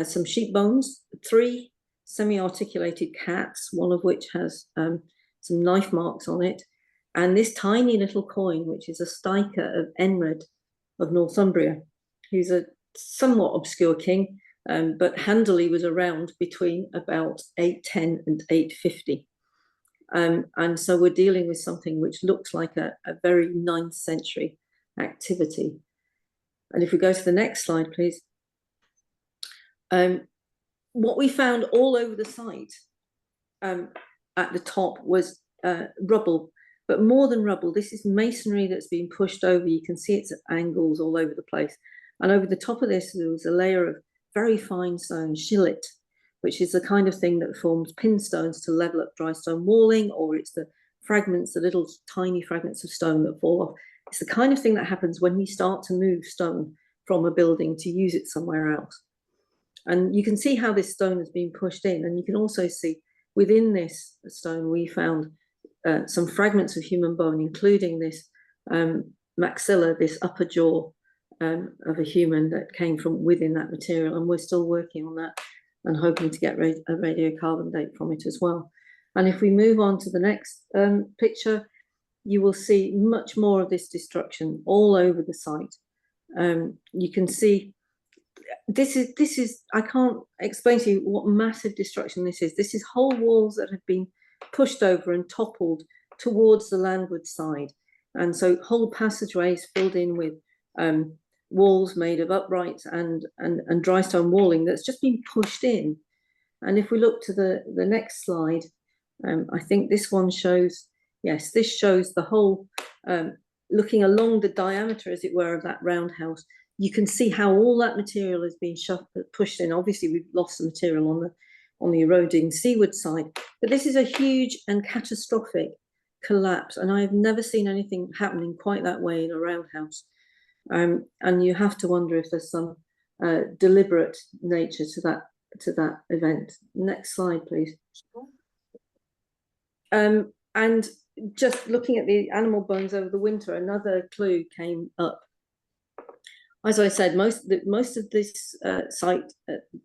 some sheep bones, 3 semi-articulated cats, one of which has some knife marks on it, and this tiny little coin, which is a stiker of Enred of Northumbria, who's a somewhat obscure king, but handily was around between about 810 and 850. And so we're dealing with something which looks like a very 9th century activity. And if we go to the next slide, please. What we found all over the site at the top was rubble, but more than rubble, this is masonry that's been pushed over. You can see it's at angles all over the place. And over the top of this, there was a layer of very fine stone, shillit, which is the kind of thing that forms pinstones to level up dry stone walling, or it's the fragments, the little tiny fragments of stone that fall off. It's the kind of thing that happens when we start to move stone from a building to use it somewhere else. And you can see how this stone has been pushed in. And you can also see within this stone, we found some fragments of human bone, including this maxilla, this upper jaw of a human that came from within that material, and we're still working on that and hoping to get a radiocarbon date from it as well. And if we move on to the next picture, you will see much more of this destruction all over the site. You can see this is I can't explain to you what massive destruction this is. This is whole walls that have been pushed over and toppled towards the landward side, and so whole passageways filled in with walls made of uprights and dry stone walling that's just been pushed in. And if we look to the next slide, I think this one shows, yes, this shows the whole, looking along the diameter, as it were, of that roundhouse. You can see how all that material has been pushed in. Obviously, we've lost the material on the eroding seaward side, but this is a huge and catastrophic collapse, and I've never seen anything happening quite that way in a roundhouse. And you have to wonder if there's some deliberate nature to that event. Next slide, please. And just looking at the animal bones over the winter, another clue came up. As I said, most of this site,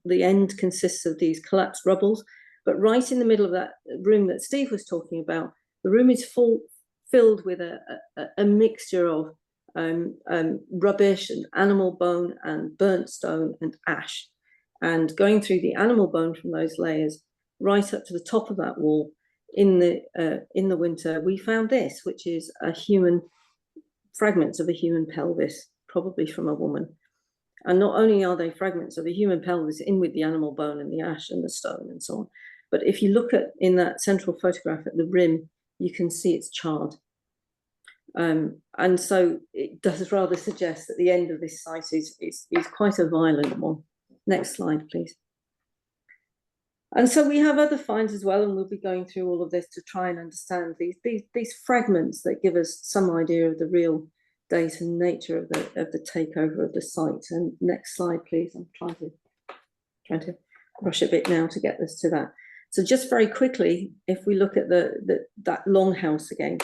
the end consists of these collapsed rubbles, but right in the middle of that room that Steve was talking about, the room is filled with a mixture of rubbish and animal bone and burnt stone and ash. And going through the animal bone from those layers right up to the top of that wall in the winter, we found this, which is fragments of a human pelvis, probably from a woman. And not only are they fragments of the human pelvis in with the animal bone and the ash and the stone and so on, but if you look at in that central photograph at the rim, you can see it's charred. And so it does rather suggest that the end of this site is quite a violent one. Next slide, please. And so we have other finds as well, and we'll be going through all of this to try and understand these fragments that give us some idea of the real date and nature of the takeover of the site. And next slide, please. I'm trying to rush a bit now to get us to that. So just very quickly, if we look at that longhouse again,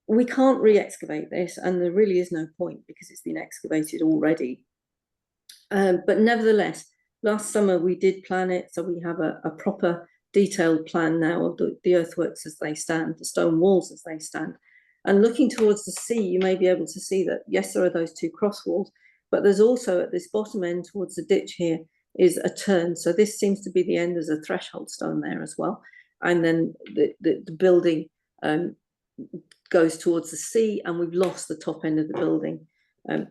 we can't re-excavate this, and there really is no point because it's been excavated already. But nevertheless, last summer we did plan it, so we have a proper detailed plan now of the earthworks as they stand, the stone walls as they stand. And looking towards the sea, you may be able to see that, yes, there are those two cross walls, but there's also at this bottom end towards the ditch here is a turn. So this seems to be the end. There's a threshold stone there as well. And then the building goes towards the sea, and we've lost the top end of the building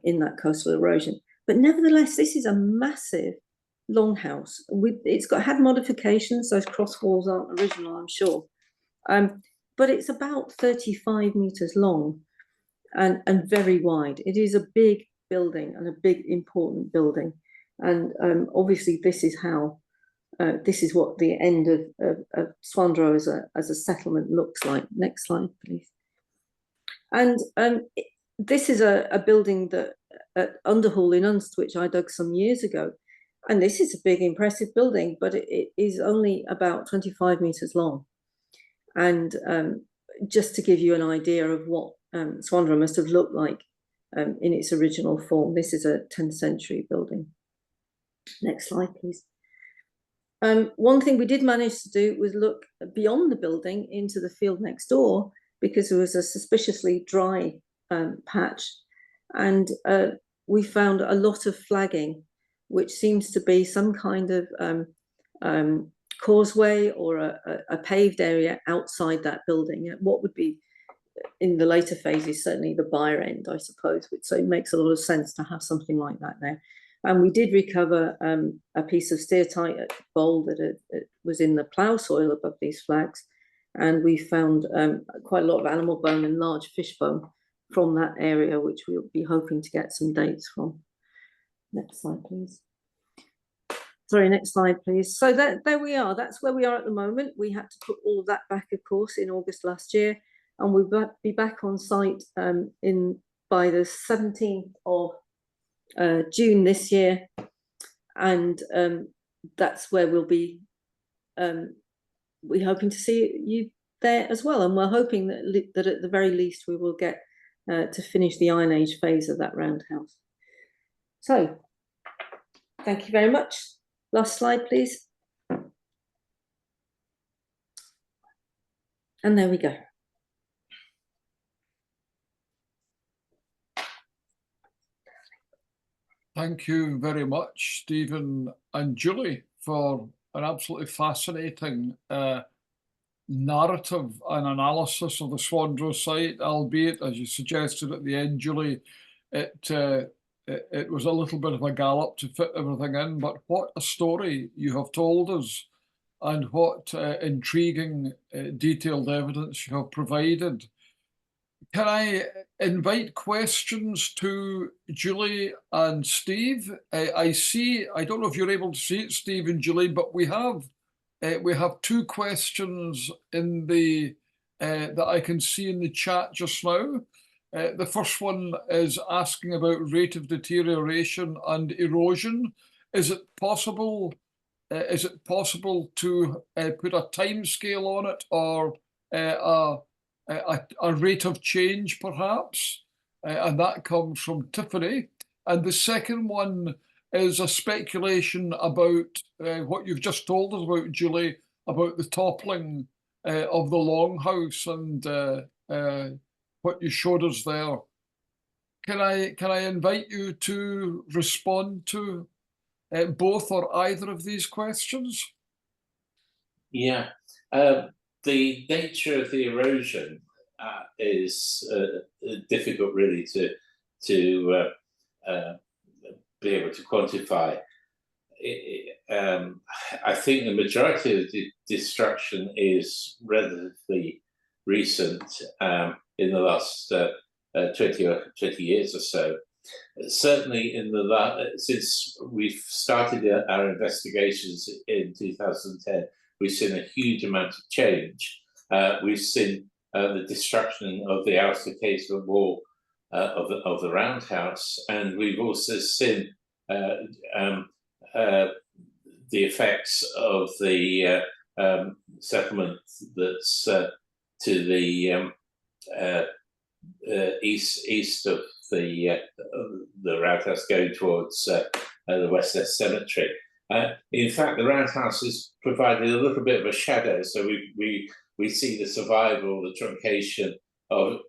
in that coastal erosion. But nevertheless, this is a massive longhouse. It's had modifications. Those cross walls aren't original, I'm sure. But it's about 35 meters long and very wide. It is a big building and a big important building. And obviously this is how, this is what the end of Swandro as a settlement looks like. Next slide, please. And this is a building that at Underhall in Unst, which I dug some years ago. And this is a big, impressive building, but it is only about 25 meters long. And just to give you an idea of what Swandro must have looked like in its original form, this is a 10th century building. Next slide, please. One thing we did manage to do was look beyond the building into the field next door, because there was a suspiciously dry patch, and we found a lot of flagging, which seems to be some kind of causeway or a paved area outside that building. What would be in the later phases certainly the byre end, I suppose, which so it makes a lot of sense to have something like that there. And we did recover a piece of steatite bowl that was in the plough soil above these flags, and we found quite a lot of animal bone and large fish bone from that area, which we'll be hoping to get some dates from. Next slide, please. Sorry, next slide, please. So there we are. That's where we are at the moment. We had to put all of that back, of course, in August last year, and we'll be back on site by the 17th of June this year, and that's where we'll be. We're hoping to see you there as well, and we're hoping that at the very least we will get to finish the Iron Age phase of that roundhouse. So, thank you very much. Last slide, please. And there we go. Thank you very much, Stephen and Julie, for an absolutely fascinating narrative and analysis of the Swandro site, albeit, as you suggested at the end, Julie, it was a little bit of a gallop to fit everything in, but what a story you have told us, and what intriguing, detailed evidence you have provided. Can I invite questions to Julie and Steve? I see, I don't know if you're able to see it, Steve and Julie, but we have two questions in the that I can see in the chat just now. The first one is asking about rate of deterioration and erosion. Is it possible to put a time scale on it, or a rate of change, perhaps? And that comes from Tiffany. And the second one is a speculation about what you've just told us about, Julie, about the toppling of the longhouse and what you showed us there. Can I invite you to respond to both or either of these questions? Yeah, the nature of the erosion is difficult, really, to be able to quantify. I think the majority of the destruction is relatively recent, in the last 20 years or so. Certainly, since we've started our investigations in 2010, we've seen a huge amount of change. We've seen the destruction of the outer casement wall of the roundhouse, and we've also seen the effects of the settlement that's to the east of the roundhouse, going towards the Westnest Cemetery. In fact, the roundhouse has provided a little bit of a shadow, so we see the survival, the truncation of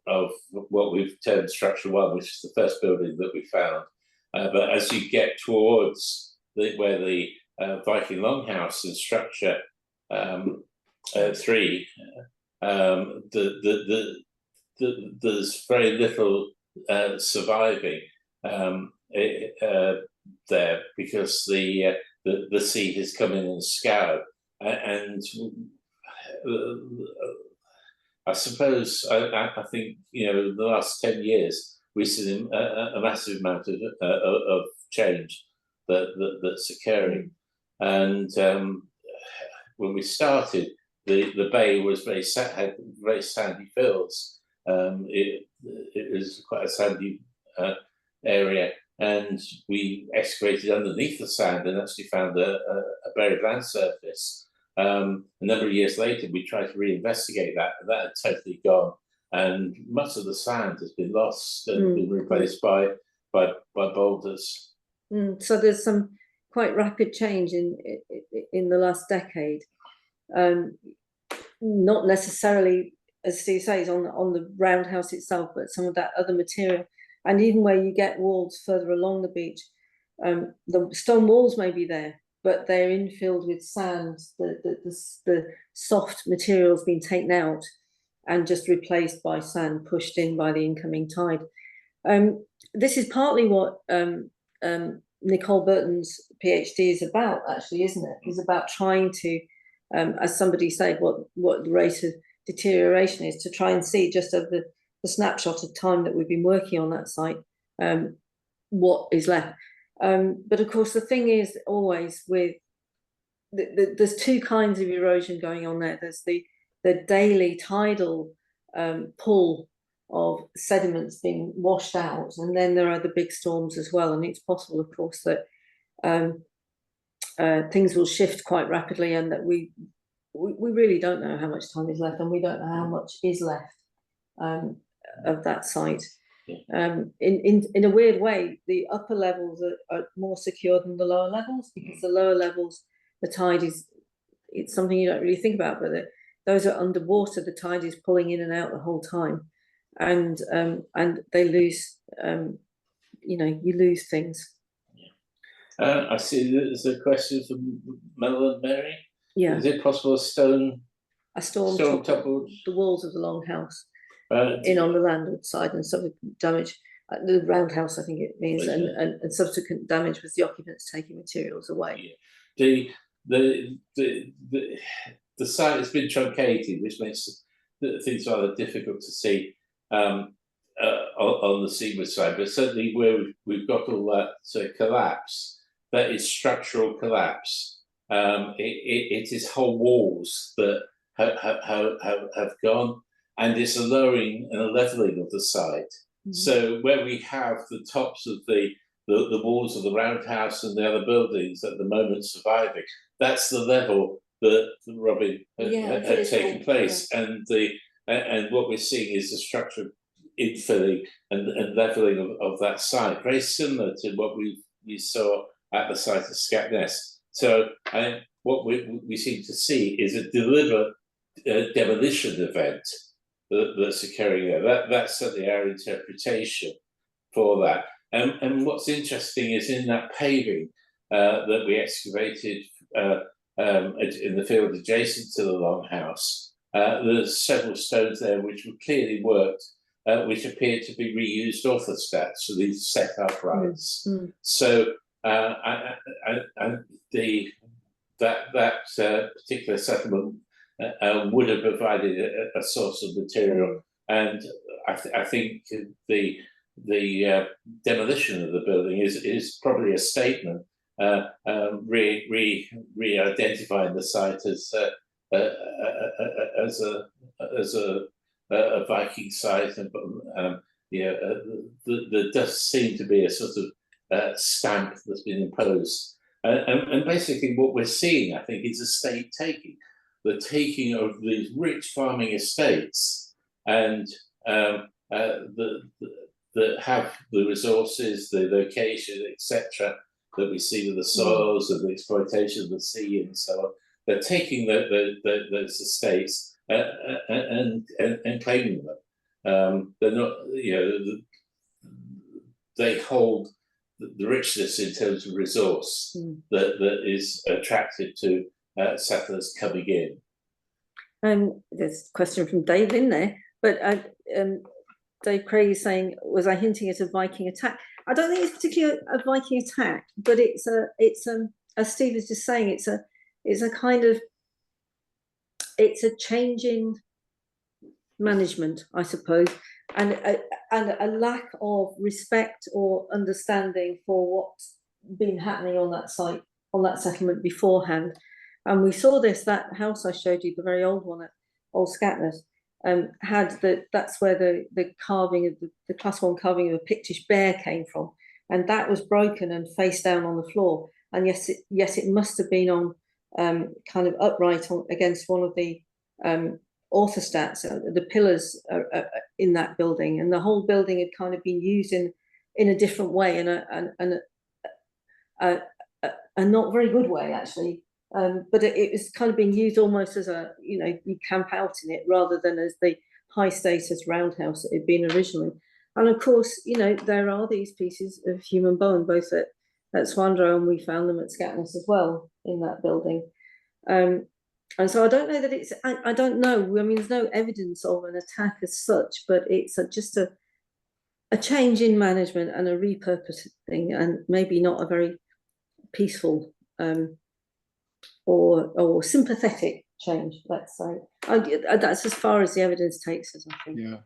what we've termed Structure 1, which is the first building that we found. But as you get towards where the Viking Longhouse and Structure 3, there's very little surviving there, because the sea has come in and scoured, and I suppose I think, you know, in the last 10 years we've seen a massive amount of change that's occurring. And when we started, the bay was had very sandy fills. It was quite a sandy area, and we excavated underneath the sand and actually found a buried land surface. A number of years later, we tried to reinvestigate that, and that had totally gone. And much of the sand has been lost and been replaced by boulders. So there's some quite rapid change in the last decade. Not necessarily, as Steve says, on the roundhouse itself, but some of that other material. And even where you get walls further along the beach, the stone walls may be there, but they're infilled with sand. The soft material's been taken out and just replaced by sand pushed in by the incoming tide. This is partly what Nicole Burton's PhD is about, actually, isn't it? It's about trying to, as somebody said, what the rate of deterioration is, to try and see, just over the snapshot of time that we've been working on that site, what is left. But of course, the thing is always with there's two kinds of erosion going on there. There's the daily tidal pull of sediments being washed out, and then there are the big storms as well. And it's possible, of course, that things will shift quite rapidly, and that we really don't know how much time is left, and we don't know how much is left of that site. In a weird way, the upper levels are more secure than the lower levels, because the lower levels, the tide it's something you don't really think about, but those are underwater. The tide is pulling in and out the whole time, and they lose, you lose things. I see there's a question from Mel and Mary. Yeah. Is it possible a storm toppled the walls of the longhouse in on the landward side, and subsequent damage, the roundhouse, I think it means, and subsequent damage was the occupants taking materials away. Yeah. The site has been truncated, which makes things rather difficult to see on the seaward side. But certainly where we've got all that collapse, that is structural collapse. It is whole walls that have gone, and it's a lowering and a leveling of the site. So where we have the tops of the walls of the roundhouse and the other buildings at the moment surviving, that's the level that Robin had taken place, and what we're seeing is the structural infilling and leveling of that site, very similar to what we saw at the site of Scatness. So what we seem to see is a deliberate demolition event that's occurring there. That's certainly our interpretation for that. And what's interesting is in that paving that we excavated in the field adjacent to the longhouse, there's several stones there which were clearly worked, which appear to be reused orthostats, so these set uprights. So that particular settlement would have provided a source of material, and I think the demolition of the building is probably a statement, re-identifying the site as a Viking site, and there does seem to be a sort of stamp that's been imposed, and basically what we're seeing, I think, is a state taking. The taking of these rich farming estates, and that have the resources, the location, etc., that we see with the soils and the exploitation of the sea and so on. They're taking those estates and claiming them. They're not, they hold the richness in terms of resource that is attractive to settlers coming in. There's a question from Dave in there, but Dave Craig is saying, was I hinting at a Viking attack? I don't think it's particularly a Viking attack, but it's as Steve was just saying, it's a kind of, it's a change in management, I suppose, and a lack of respect or understanding for what's been happening on that site, on that settlement beforehand. And we saw that house I showed you, the very old one at Old Scatness, had that's where the carving of the Class 1 carving of a Pictish bear came from, and that was broken and face down on the floor. And yes, it must have been on kind of upright against one of the orthostats, the pillars in that building, and the whole building had kind of been used in a different way, and a not very good way, actually. But it was kind of being used almost as a, you camp out in it rather than as the high status roundhouse it had been originally. And of course, there are these pieces of human bone, both at Swandro, and we found them at Scatness as well in that building. And so I don't know that I don't know. I mean, there's no evidence of an attack as such, but it's just a change in management and a repurposing, and maybe not a very peaceful or sympathetic change, let's say. That's as far as the evidence takes us, I think. Yeah.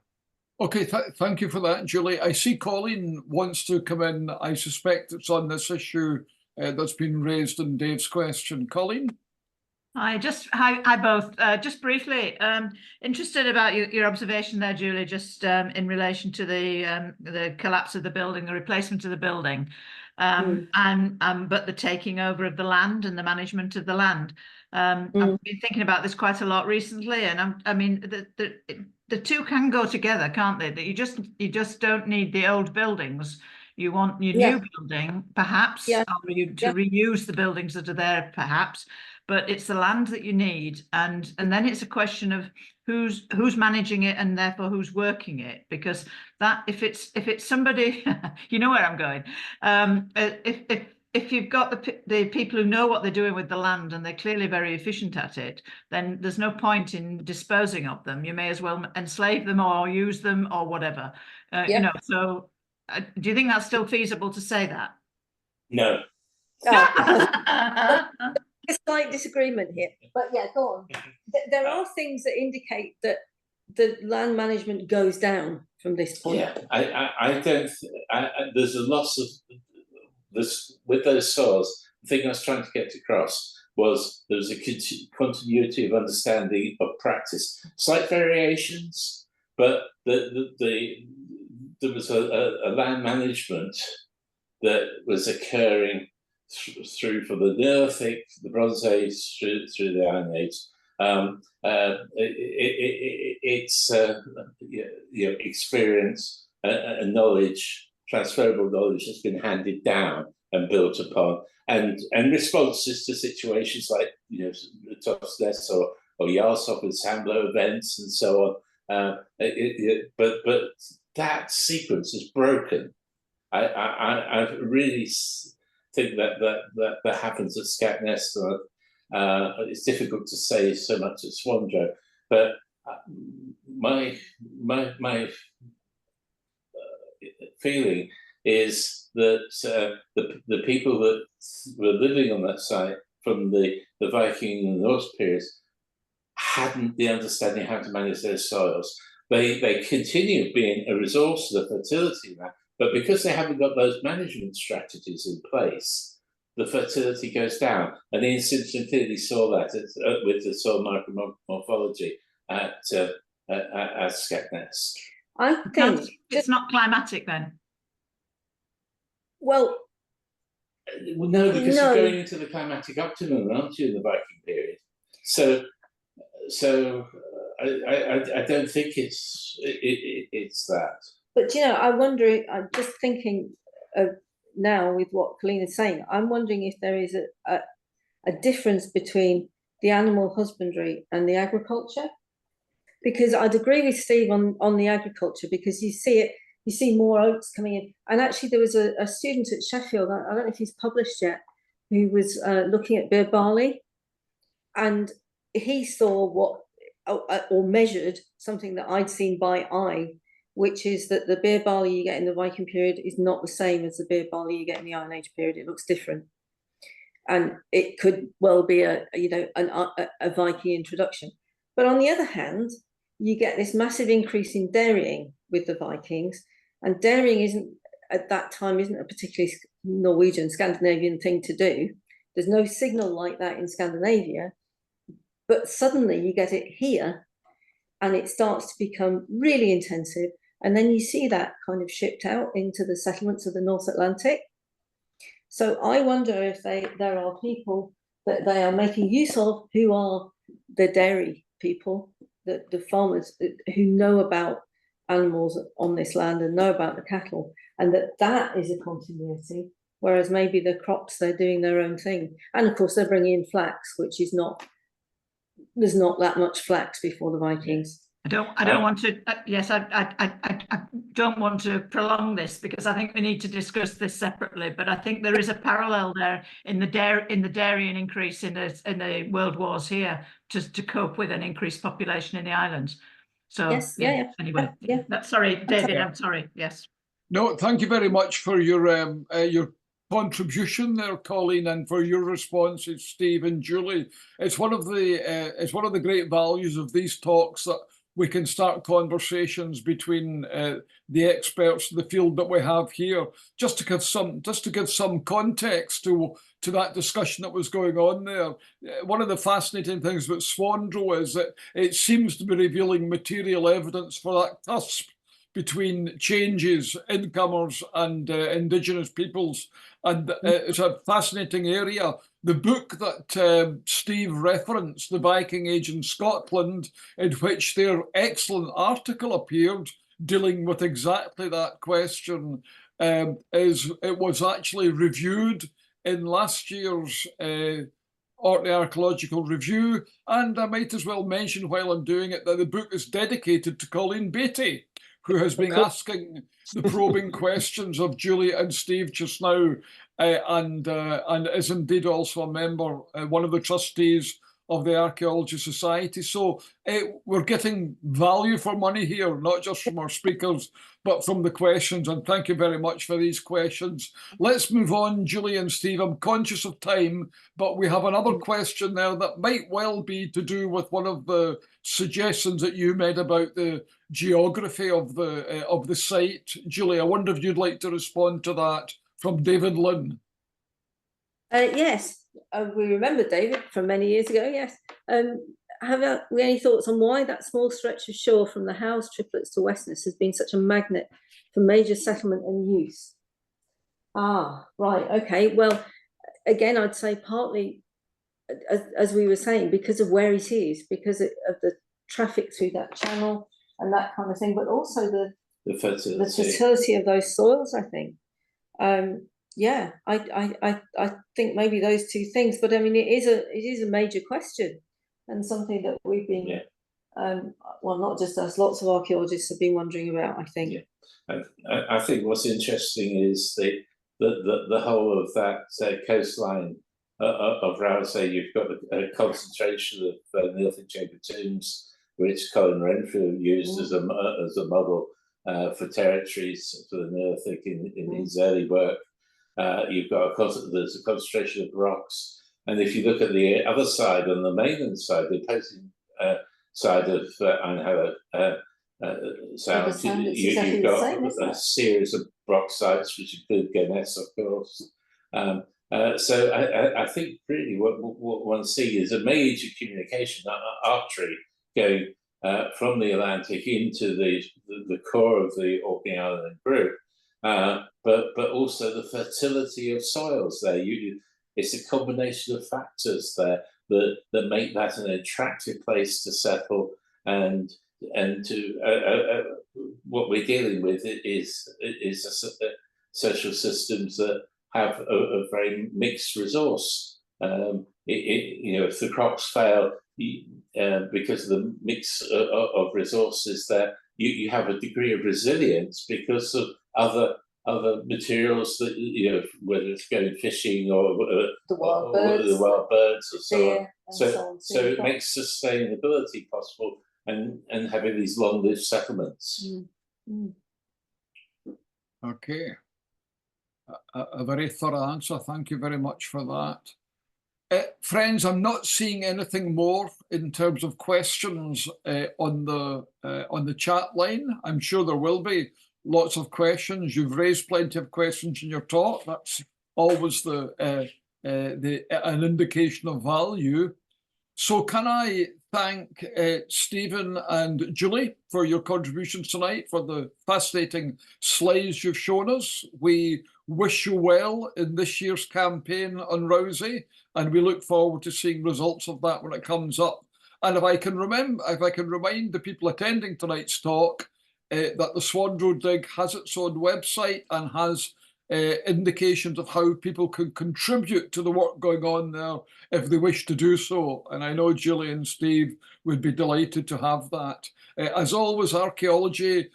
Okay, thank you for that, Julie. I see Colleen wants to come in. I suspect it's on this issue that's been raised in Dave's question. Colleen? Hi both. Just briefly, interested about your observation there, Julie, just in relation to the collapse of the building, the replacement of the building, but the taking over of the land and the management of the land. I've been thinking about this quite a lot recently, and I mean, the two can go together, can't they? That you just don't need the old buildings. You want your new building, perhaps, or you to reuse the buildings that are there, perhaps. But it's the land that you need, and then it's a question of who's managing it and therefore who's working it. Because that if it's somebody, you know where I'm going. If you've got the people who know what they're doing with the land and they're clearly very efficient at it, then there's no point in disposing of them. You may as well enslave them or use them or whatever. You know. So, do you think that's still feasible to say that? No. A slight disagreement here, but yeah, go on. There are things that indicate that the land management goes down from this point. Yeah, I don't. There's a loss of this with those soils. The thing I was trying to get across was there was a continuity of understanding of practice, slight variations, but there was a land management that was occurring through for the Neolithic, the Bronze Age, through the Iron Age. It's experience and knowledge, transferable knowledge that's been handed down and built upon, and responses to situations like Tosnes or Yarsov with Samblo events and so on. But that sequence is broken. I really think that happens at Scatness. It's difficult to say so much at Swandro, but my feeling is that the people that were living on that site from the Viking and Norse periods hadn't the understanding how to manage their soils. They continue being a resource to the fertility map, but because they haven't got those management strategies in place, the fertility goes down. And Ian Simpson clearly saw that with the soil micromorphology at Scatness. I think it's not climatic then. Well, no, because you're going into the climatic optimum, aren't you, in the Viking period? So I don't think it's that. But I wonder. I'm just thinking now with what Colleen is saying. I'm wondering if there is a difference between the animal husbandry and the agriculture, because I'd agree with Steve on the agriculture, because you see it. You see more oats coming in, and actually there was a student at Sheffield. I don't know if he's published yet, who was looking at beer barley, and he saw or measured something that I'd seen by eye, which is that the beer barley you get in the Viking period is not the same as the beer barley you get in the Iron Age period. It looks different, and it could well be a Viking introduction. But on the other hand, you get this massive increase in dairying with the Vikings, and dairying at that time isn't a particularly Norwegian, Scandinavian thing to do. There's no signal like that in Scandinavia, but suddenly you get it here, and it starts to become really intensive, and then you see that kind of shipped out into the settlements of the North Atlantic. So I wonder if there are people that they are making use of who are the dairy people, the farmers who know about animals on this land and know about the cattle, and that is a continuity, whereas maybe the crops, they're doing their own thing. And of course they're bringing in flax, which is there's not that much flax before the Vikings. I don't want to. Yes, I don't want to prolong this, because I think we need to discuss this separately. But I think there is a parallel there in the dairying increase in the world wars here to cope with an increased population in the islands. So yes, anyway, sorry, David. I'm sorry. Yes. No, thank you very much for your contribution there, Colleen, and for your responses, Steve and Julie. It's one of the great values of these talks that we can start conversations between the experts in the field that we have here, just to give some context to that discussion that was going on there. One of the fascinating things about Swandro is that it seems to be revealing material evidence for that cusp between changes, incomers and indigenous peoples. And it's a fascinating area the book that Steve referenced, The Viking Age in Scotland, in which their excellent article appeared dealing with exactly that question, it was actually reviewed in last year's Orkney Archaeological Review. And I might as well mention while I'm doing it that the book is dedicated to Colleen Beattie, who has been asking the probing questions of Julie and Steve just now, and is indeed also a member, one of the trustees of the Archaeology Society. So we're getting value for money here, not just from our speakers, but from the questions. And thank you very much for these questions. Let's move on, Julie and Steve. I'm conscious of time, but we have another question there that might well be to do with one of the suggestions that you made about the geography of the site. Julie, I wonder if you'd like to respond to that from David Lynn. Yes, we remember David from many years ago, yes. Have we any thoughts on why that small stretch of shore from the Howes Triplets to Westness has been such a magnet for major settlement and use? Ah, right, okay. Well, again, I'd say partly, as we were saying, because of where it is, because of the traffic through that channel and that kind of thing, but also the fertility of those soils, I think. Yeah, I think maybe those two things, but I mean, it is a major question and something that we've been, well, not just us, lots of archaeologists have been wondering about, I think. Yeah. I think what's interesting is the whole of that coastline of Rousay. You've got a concentration of Neolithic chamber tombs, which Colin Renfrew used as a model for territories for the Neolithic in his early work. You've got there's a concentration of rocks, and if you look at the other side, on the mainland side, the opposing side of Einhella Sound, you've got a series of rock sites, which include Guinness, of course. So I think really what one sees is a major communication artery going from the Atlantic into the core of the Orkney Island group. But also the fertility of soils there. It's a combination of factors there that make that an attractive place to settle, and to what we're dealing with is social systems that have a very mixed resource. If the crops fail because of the mix of resources there, you have a degree of resilience because of other materials that, whether it's going fishing or the wild birds or so on. So it makes sustainability possible, and having these long-lived settlements. Okay, a very thorough answer. Thank you very much for that. Friends, I'm not seeing anything more in terms of questions on the chat line. I'm sure there will be lots of questions. You've raised plenty of questions in your talk. That's always an indication of value. So can I thank Stephen and Julie for your contributions tonight, for the fascinating slides you've shown us. We wish you well in this year's campaign on Rousay, and we look forward to seeing results of that when it comes up. And if I can remind the people attending tonight's talk that the Swandro dig has its own website and has indications of how people can contribute to the work going on there if they wish to do so. And I know Julie and Steve would be delighted to have that. As always, archaeology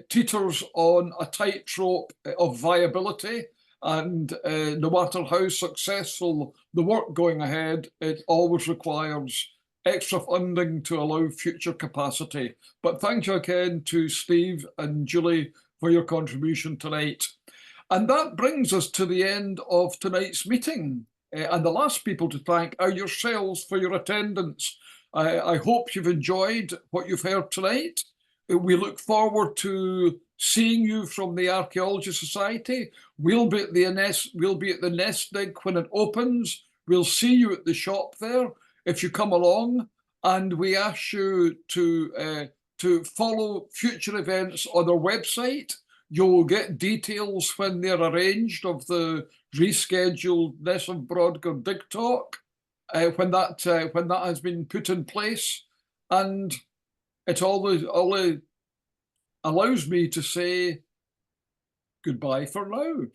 teeters on a tightrope of viability, and no matter how successful the work going ahead, it always requires extra funding to allow future capacity. But thank you again to Steve and Julie for your contribution tonight. And that brings us to the end of tonight's meeting. And the last people to thank are yourselves for your attendance. I hope you've enjoyed what you've heard tonight. We look forward to seeing you from the Archaeology Society. We'll be at the Nest dig when it opens. We'll see you at the shop there if you come along. And we ask you to follow future events on our website. You'll get details when they're arranged of the rescheduled Ness of Brodgar Dig Talk when that has been put in place, and it always allows me to say goodbye for now.